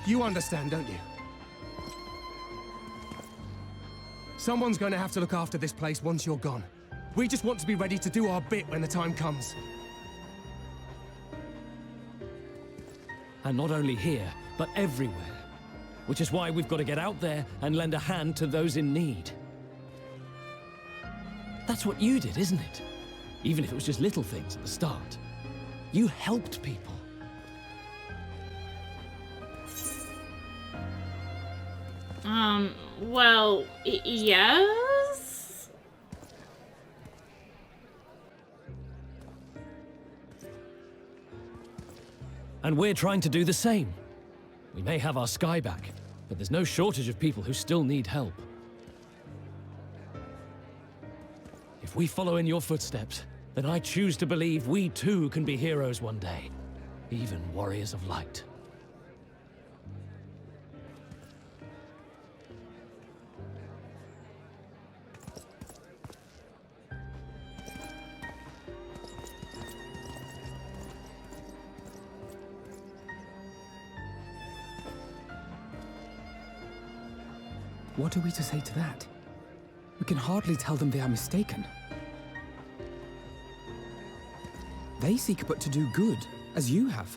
You understand, don't you? Someone's going to have to look after this place once you're gone. We just want to be ready to do our bit when the time comes. And not only here, but everywhere. Which is why we've got to get out there and lend a hand to those in need. That's what you did, isn't it? Even if it was just little things at the start. You helped people. Well, yes? And and we're trying to do the same. We may have our sky back, but there's no shortage of people who still need help. If we follow in your footsteps, then I choose to believe we too can be heroes one day, even warriors of light. What are we to say to that? We can hardly tell them they are mistaken. They seek but to do good, as you have.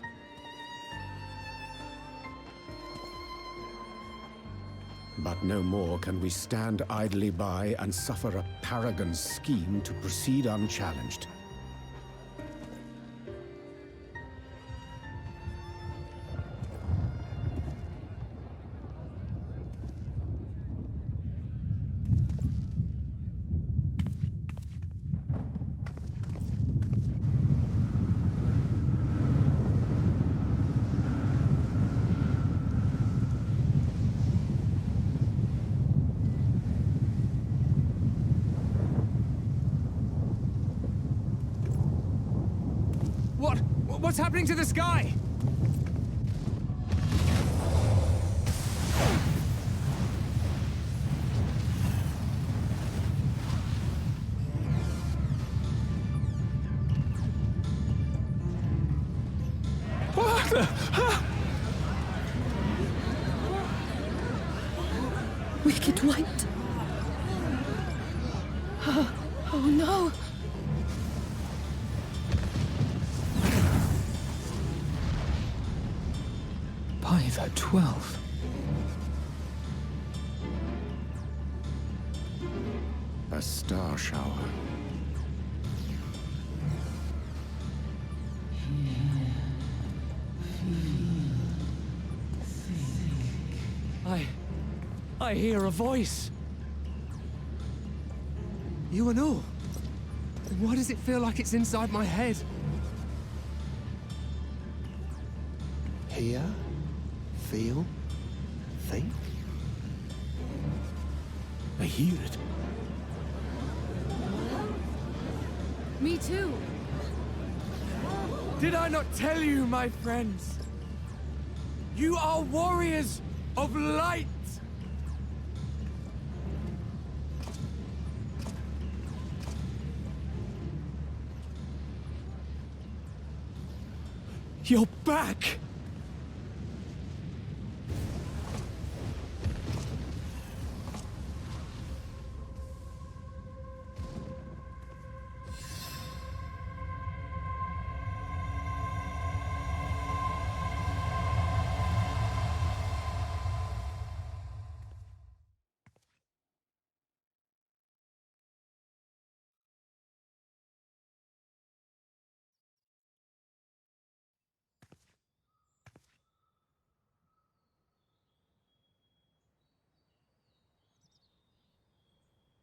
But no more can we stand idly by and suffer a paragon's scheme to proceed unchallenged. What's happening to the sky? Wicked light. Oh no! By the 12th. A star shower. I hear a voice. You and all? Why does it feel like it's inside my head? Hear? Feel? Think? I hear it. Me too. Did I not tell you, my friends? You are warriors of light! You're back!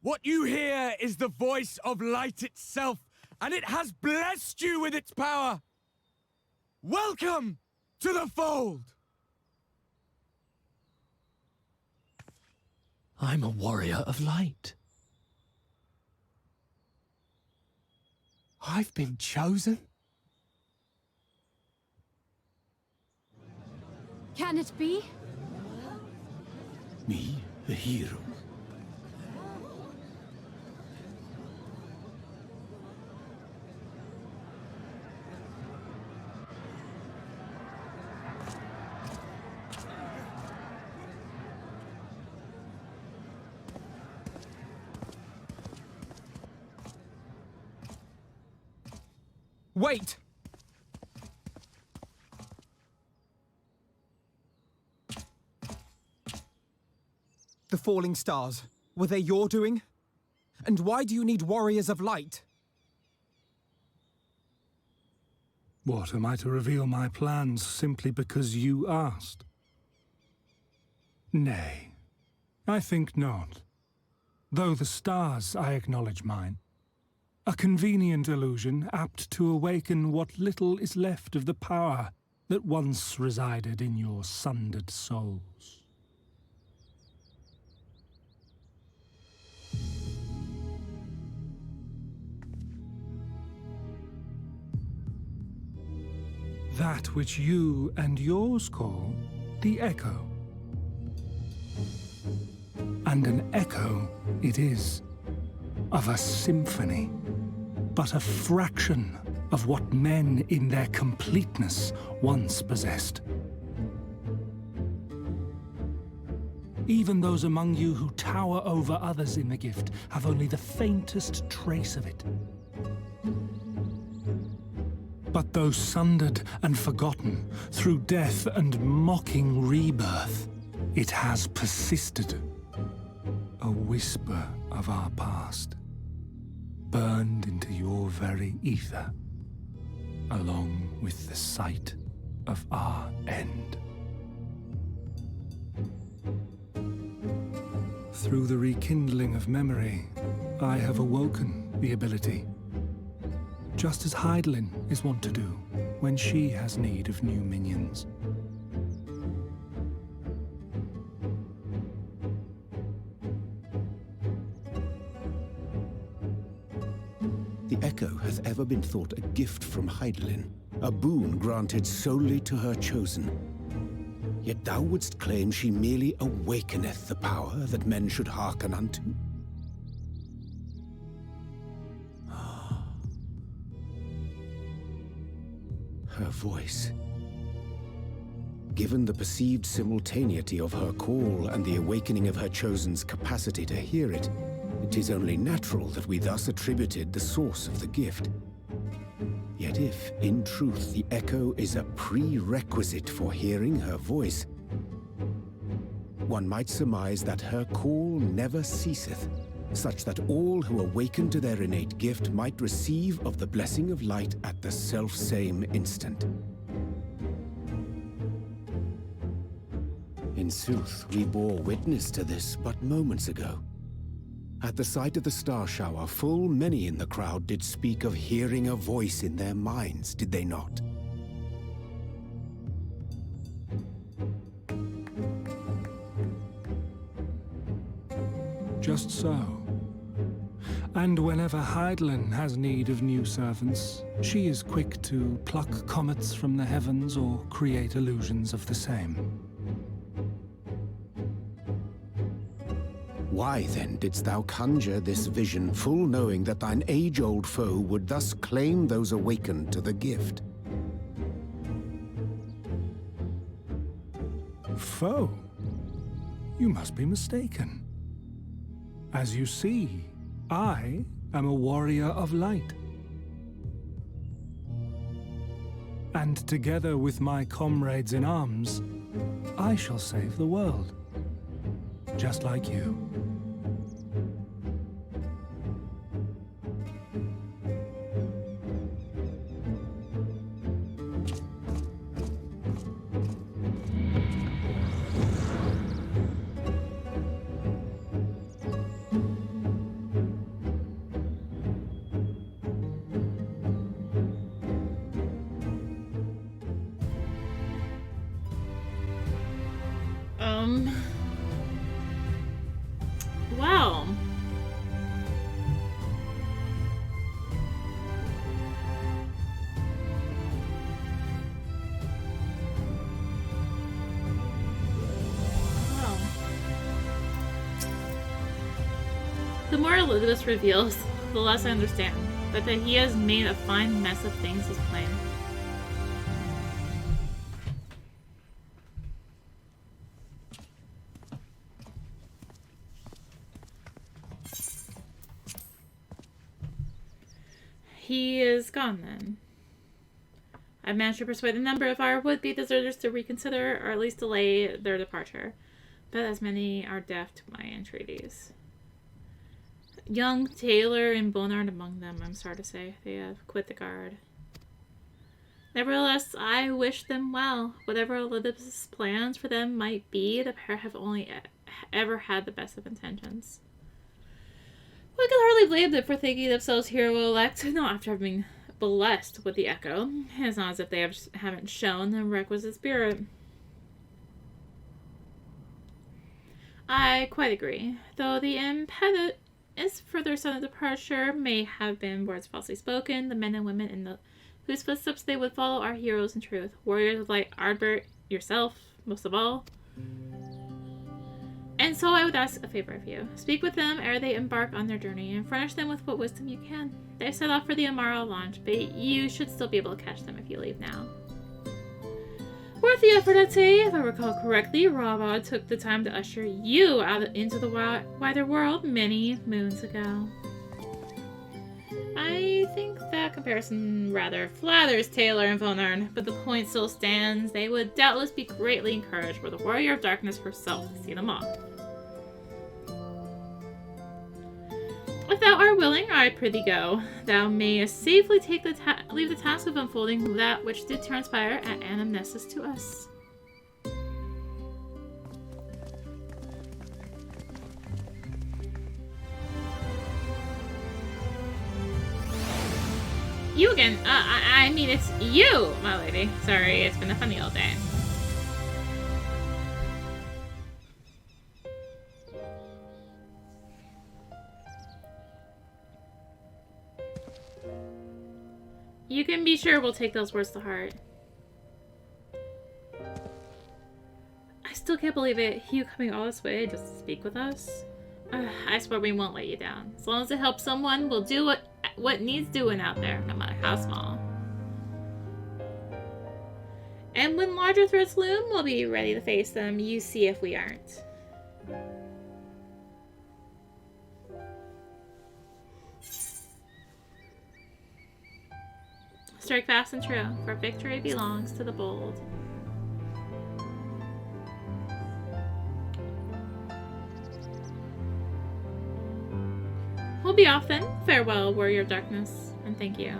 What you hear is the voice of light itself, and it has blessed you with its power. Welcome to the fold! I'm a warrior of light. I've been chosen? Can it be? Me, a hero. Wait! The falling stars, were they your doing? And why do you need warriors of light? What, am I to reveal my plans simply because you asked? Nay, I think not. Though the stars, I acknowledge mine. A convenient illusion, apt to awaken what little is left of the power that once resided in your sundered souls. That which you and yours call the Echo. And an echo it is, of a symphony, but a fraction of what men in their completeness once possessed. Even those among you who tower over others in the gift have only the faintest trace of it. But though sundered and forgotten through death and mocking rebirth, it has persisted. A whisper of our past, burned into your very ether, along with the sight of our end. Through the rekindling of memory, I have awoken the ability, just as Hydaelyn is wont to do when she has need of new minions. The Echo has ever been thought a gift from Hydaelyn, a boon granted solely to her chosen. Yet thou wouldst claim she merely awakeneth the power that men should hearken unto. Her voice. Given the perceived simultaneity of her call and the awakening of her chosen's capacity to hear it, it is only natural that we thus attributed the source of the gift. Yet if, in truth, the Echo is a prerequisite for hearing her voice, one might surmise that her call never ceaseth, such that all who awaken to their innate gift might receive of the blessing of light at the self-same instant. In sooth, we bore witness to this but moments ago. At the sight of the star shower, full many in the crowd did speak of hearing a voice in their minds, did they not? Just so. And whenever Hydaelyn has need of new servants, she is quick to pluck comets from the heavens or create illusions of the same. Why then didst thou conjure this vision, full knowing that thine age-old foe would thus claim those awakened to the gift? Foe? You must be mistaken. As you see, I am a warrior of light. And together with my comrades in arms, I shall save the world. Just like you. Well. The more Elizabeth reveals, the less I understand. That he has made a fine mess of things is plain. He is gone then. I've managed to persuade a number of our would-be deserters to reconsider or at least delay their departure, but as many are deaf to my entreaties. Young, Taylor, and Bonard among them, I'm sorry to say. They have quit the guard. Nevertheless, I wish them well. Whatever Elizabeth's plans for them might be, the pair have only ever had the best of intentions. One can hardly blame them for thinking themselves hero-elect, not after having blessed with the echo. It's not as if they haven't shown the requisite spirit. I quite agree. Though the impetus for their sudden departure may have been words falsely spoken, the men and women in whose footsteps they would follow are heroes in truth. Warriors like Ardbert, yourself, most of all. And so I would ask a favor of you. Speak with them ere they embark on their journey, and furnish them with what wisdom you can. They set off for the Amara launch, but you should still be able to catch them if you leave now. Worth the effort, I'd say. If I recall correctly, Ravod took the time to usher you out into the wider world many moons ago. I think that comparison rather flatters Taylor and Vonarn, but the point still stands. They would doubtless be greatly encouraged were the Warrior of Darkness herself to see them off. If thou art willing, I prithee go. Thou mayest safely take leave the task of unfolding that which did transpire at Anamnesis to us. You again? I mean, it's you, my lady. Sorry, it's been a funny old day. You can be sure we'll take those words to heart. I still can't believe it. You coming all this way just to speak with us? I swear we won't let you down. As long as it helps someone, we'll do what needs doing out there, no matter how small. And when larger threats loom, we'll be ready to face them. You see if we aren't. Strike fast and true, for victory belongs to the bold. We'll be off then. Farewell, Warrior of Darkness, and thank you.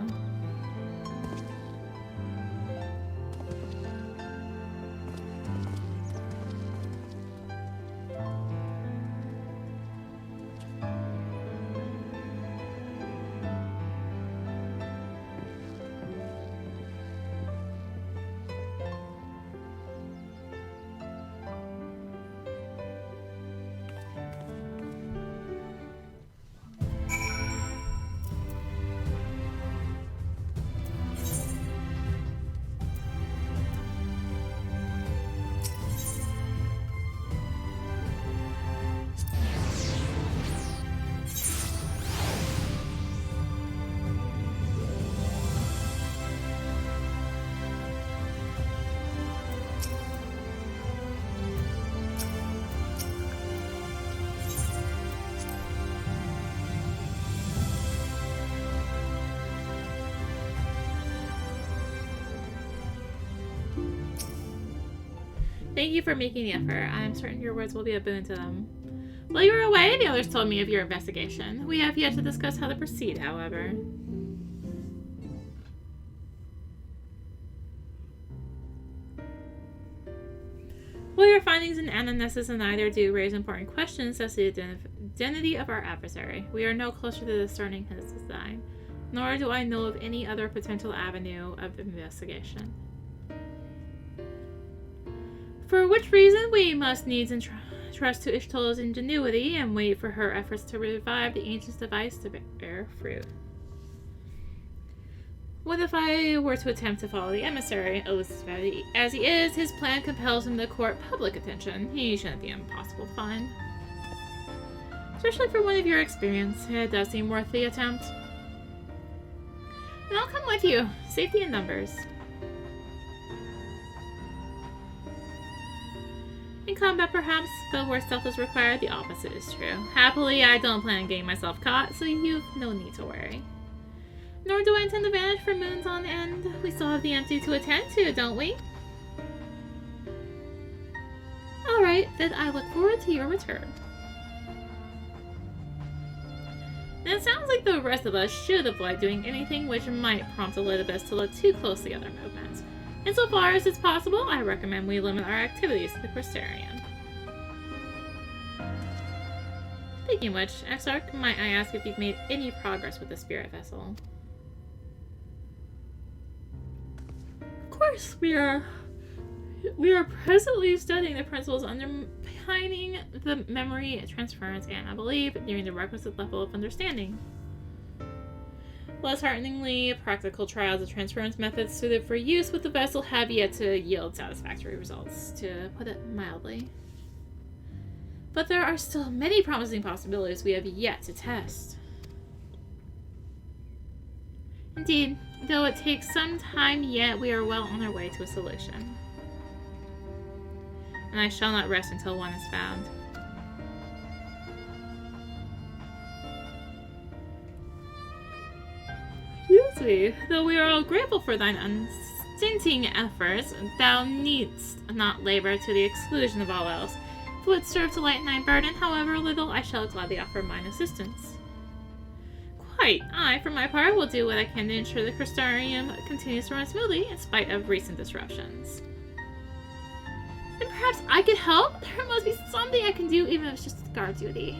Thank you for making the effort. I am certain your words will be a boon to them. While you were away, the others told me of your investigation. We have yet to discuss how to proceed, however. While your findings in Anamensis Anyder do raise important questions as to the identity of our adversary, we are no closer to discerning his design, nor do I know of any other potential avenue of investigation. For which reason we must needs trust to Ishtol's ingenuity and wait for her efforts to revive the ancient device to bear fruit. What if I were to attempt to follow the emissary? Elusive as he is, his plan compels him to court public attention. He shouldn't be impossible to find. Especially for one of your experience, it does seem worth the attempt. And I'll come with you. Safety in numbers. In combat, perhaps, but where stealth is required, the opposite is true. Happily, I don't plan on getting myself caught, so you've no need to worry. Nor do I intend to vanish for moons on end. We still have the empty to attend to, don't we? Alright, then I look forward to your return. And it sounds like the rest of us should avoid doing anything which might prompt Elizabeth to look too closely at their movements. Insofar as it's possible, I recommend we limit our activities to the Crystarian. Speaking of which, Exarch, might I ask if you've made any progress with the spirit vessel? course, we are presently studying the principles underpinning the memory transference and, I believe, nearing the requisite level of understanding. Less hearteningly, practical trials of transference methods suited for use with the vessel have yet to yield satisfactory results, to put it mildly. But there are still many promising possibilities we have yet to test. Indeed, though it takes some time yet, we are well on our way to a solution. And I shall not rest until one is found. Excuse me. Though we are all grateful for thine unstinting efforts, thou needst not labor to the exclusion of all else. If it would serve to lighten thy burden, however little, I shall gladly offer mine assistance. Quite. I, for my part, will do what I can to ensure the Crystarium continues to run smoothly in spite of recent disruptions. Then perhaps I could help? There must be something I can do, even if it's just guard duty.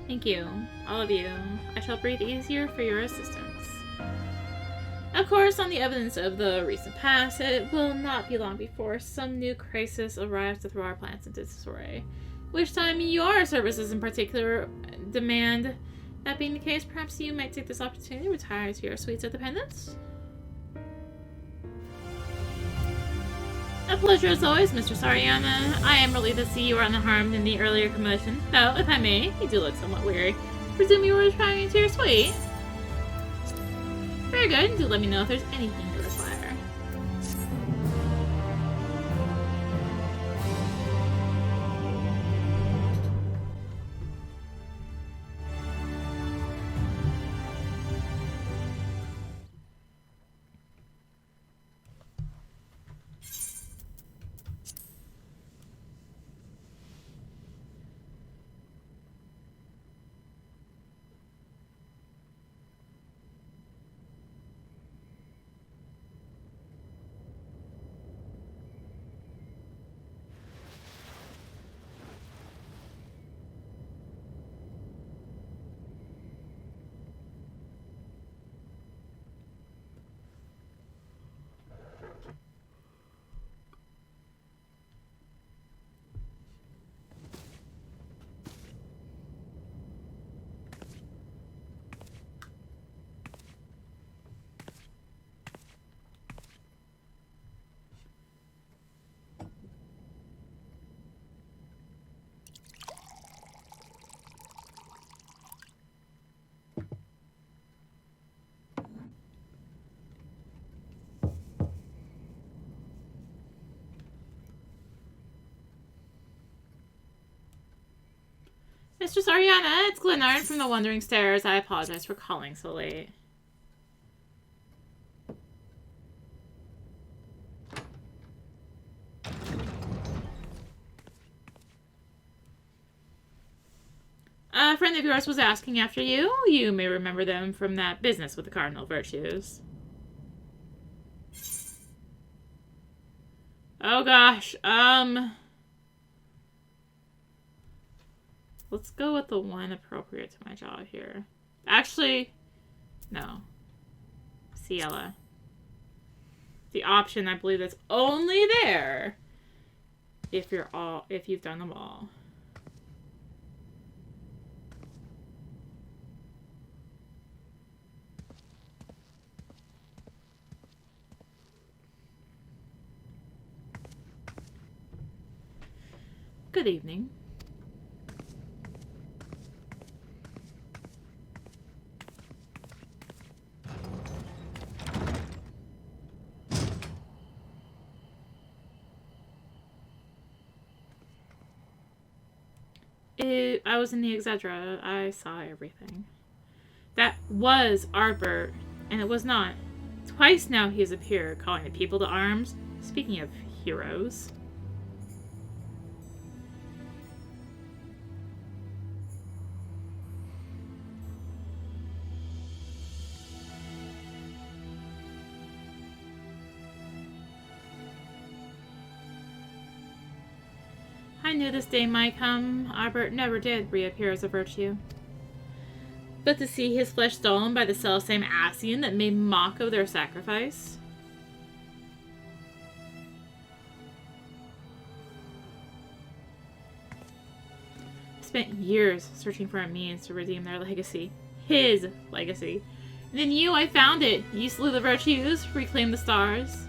Thank you, all of you. I shall breathe easier for your assistance. Of course, on the evidence of the recent past, it will not be long before some new crisis arrives to throw our plans into disarray. Which time your services in particular demand. That being the case, perhaps you might take this opportunity to retire to your suites of dependence? A pleasure as always, Mr. Sariana. I am relieved to see you are unharmed in the earlier commotion, though, if I may, you do look somewhat weary. Presume you were retiring to your suite? Very good. Do let me know if there's anything you require. Mr. Sariana, it's Glenard from the Wandering Stairs. I apologize for calling so late. A friend of yours was asking after you. You may remember them from that business with the cardinal virtues. Oh gosh, let's go with the one appropriate to my job here. Actually, no. Ciela. The option, I believe, that's only there if you've done them all. Good evening. I was in the XIV. I saw everything. That was Arbor, and it was not. Twice now he has appeared, calling the people to arms. Speaking of heroes. I knew this day might come. Albert never did reappear as a virtue. but to see his flesh stolen by the selfsame Ascian that made mock of their sacrifice. I spent years searching for a means to redeem their legacy. His legacy. And in you, I found it. You slew the virtues, reclaimed the stars.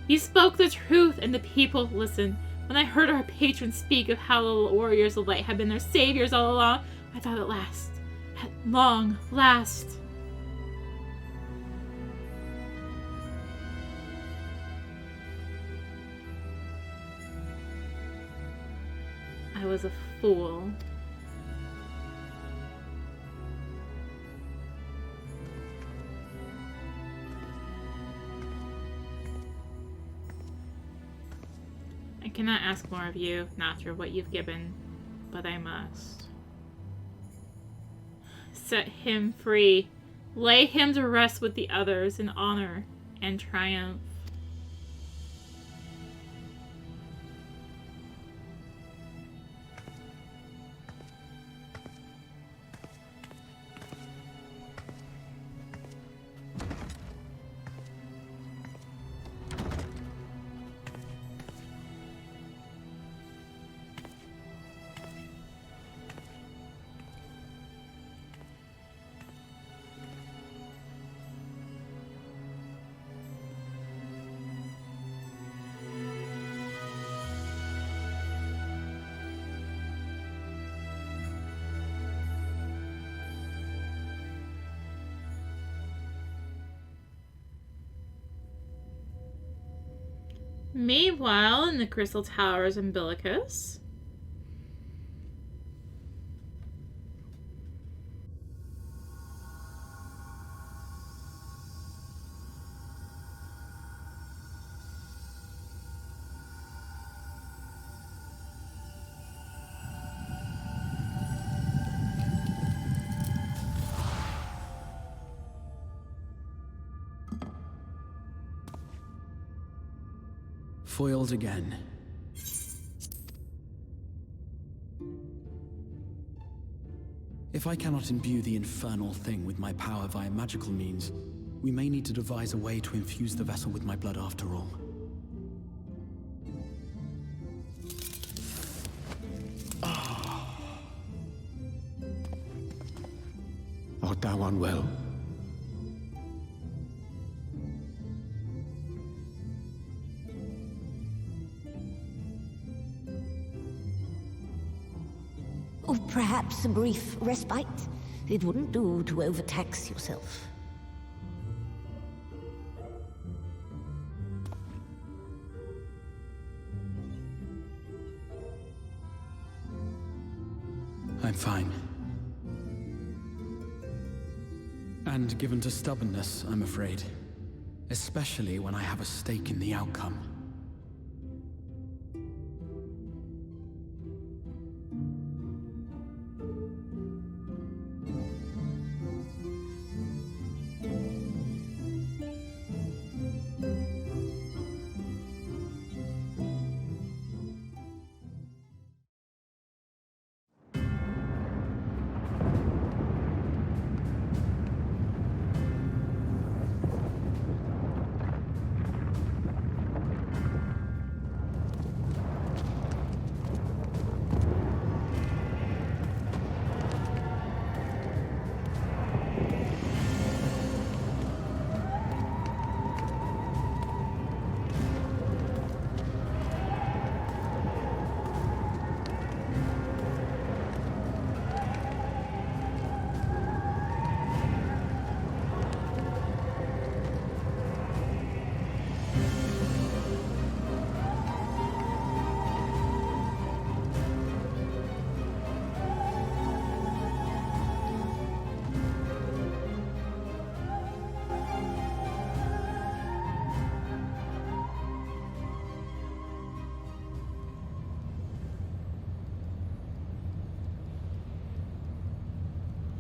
You spoke the truth, and the people listened. When I heard our patrons speak of how the warriors of light had been their saviors all along, I thought at long last. I was a fool. I cannot ask more of you, not after what you've given, but I must. Set him free. Lay him to rest with the others in honor and triumph. Meanwhile, in the Crystal Tower's umbilicus, Foiled again. If I cannot imbue the infernal thing with my power via magical means, we may need to devise a way to infuse the vessel with my blood after all. Art thou unwell? Or perhaps a brief respite? It wouldn't do to overtax yourself. I'm fine. And given to stubbornness, I'm afraid. Especially when I have a stake in the outcome.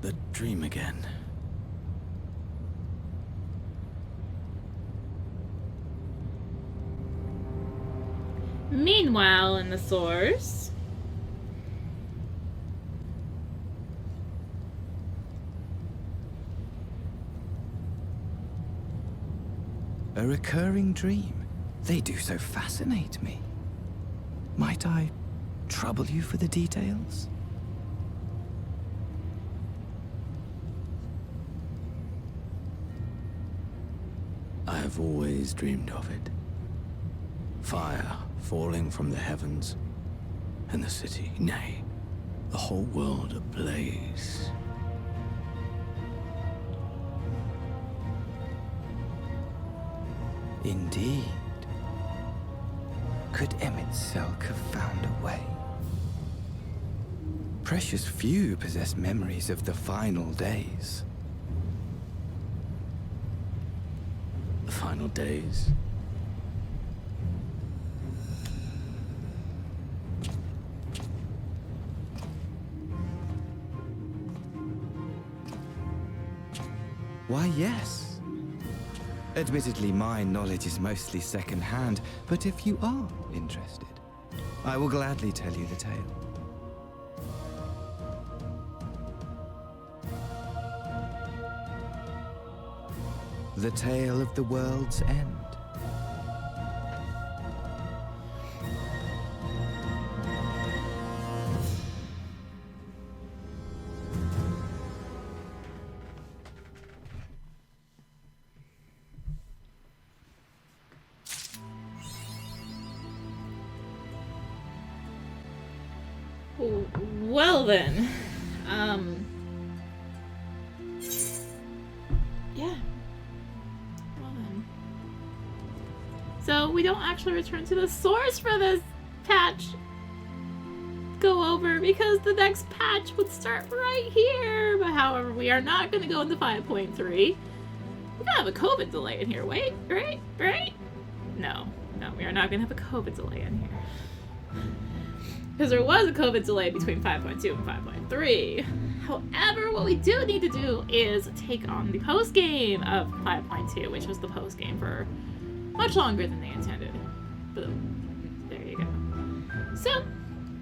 The dream again. Meanwhile, in the source, A recurring dream. They do so fascinate me. Might I trouble you for the details? I have always dreamed of it. Fire falling from the heavens, and the city, nay, the whole world ablaze. Indeed. Could Emmett Selk have found a way? Precious few possess memories of the final days. The final days? Why, yes. Admittedly, my knowledge is mostly second-hand, but if you are interested, I will gladly tell you the tale. The tale of the world's end. Well then, yeah. Well then. So we don't actually return to the source for this patch go over because the next patch would start right here. But however, we are not going to go into 5.3. We gotta have a COVID delay in here. Wait, right? No, we are not going to have a COVID delay in here. Because there was a COVID delay between 5.2 and 5.3. However, what we do need to do is take on the post-game of 5.2, which was the post-game for much longer than they intended. Boom. There you go. So,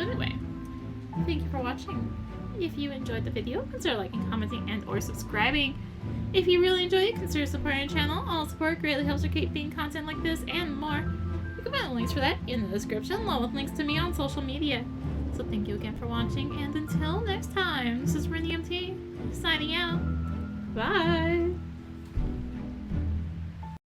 anyway, thank you for watching. If you enjoyed the video, consider liking, commenting, and or subscribing. If you really enjoyed it, consider supporting the channel. All support greatly helps her keep being content like this and more. You can find the links for that in the description, along with links to me on social media. So thank you again for watching, and until next time, this is rinimt signing out. Bye!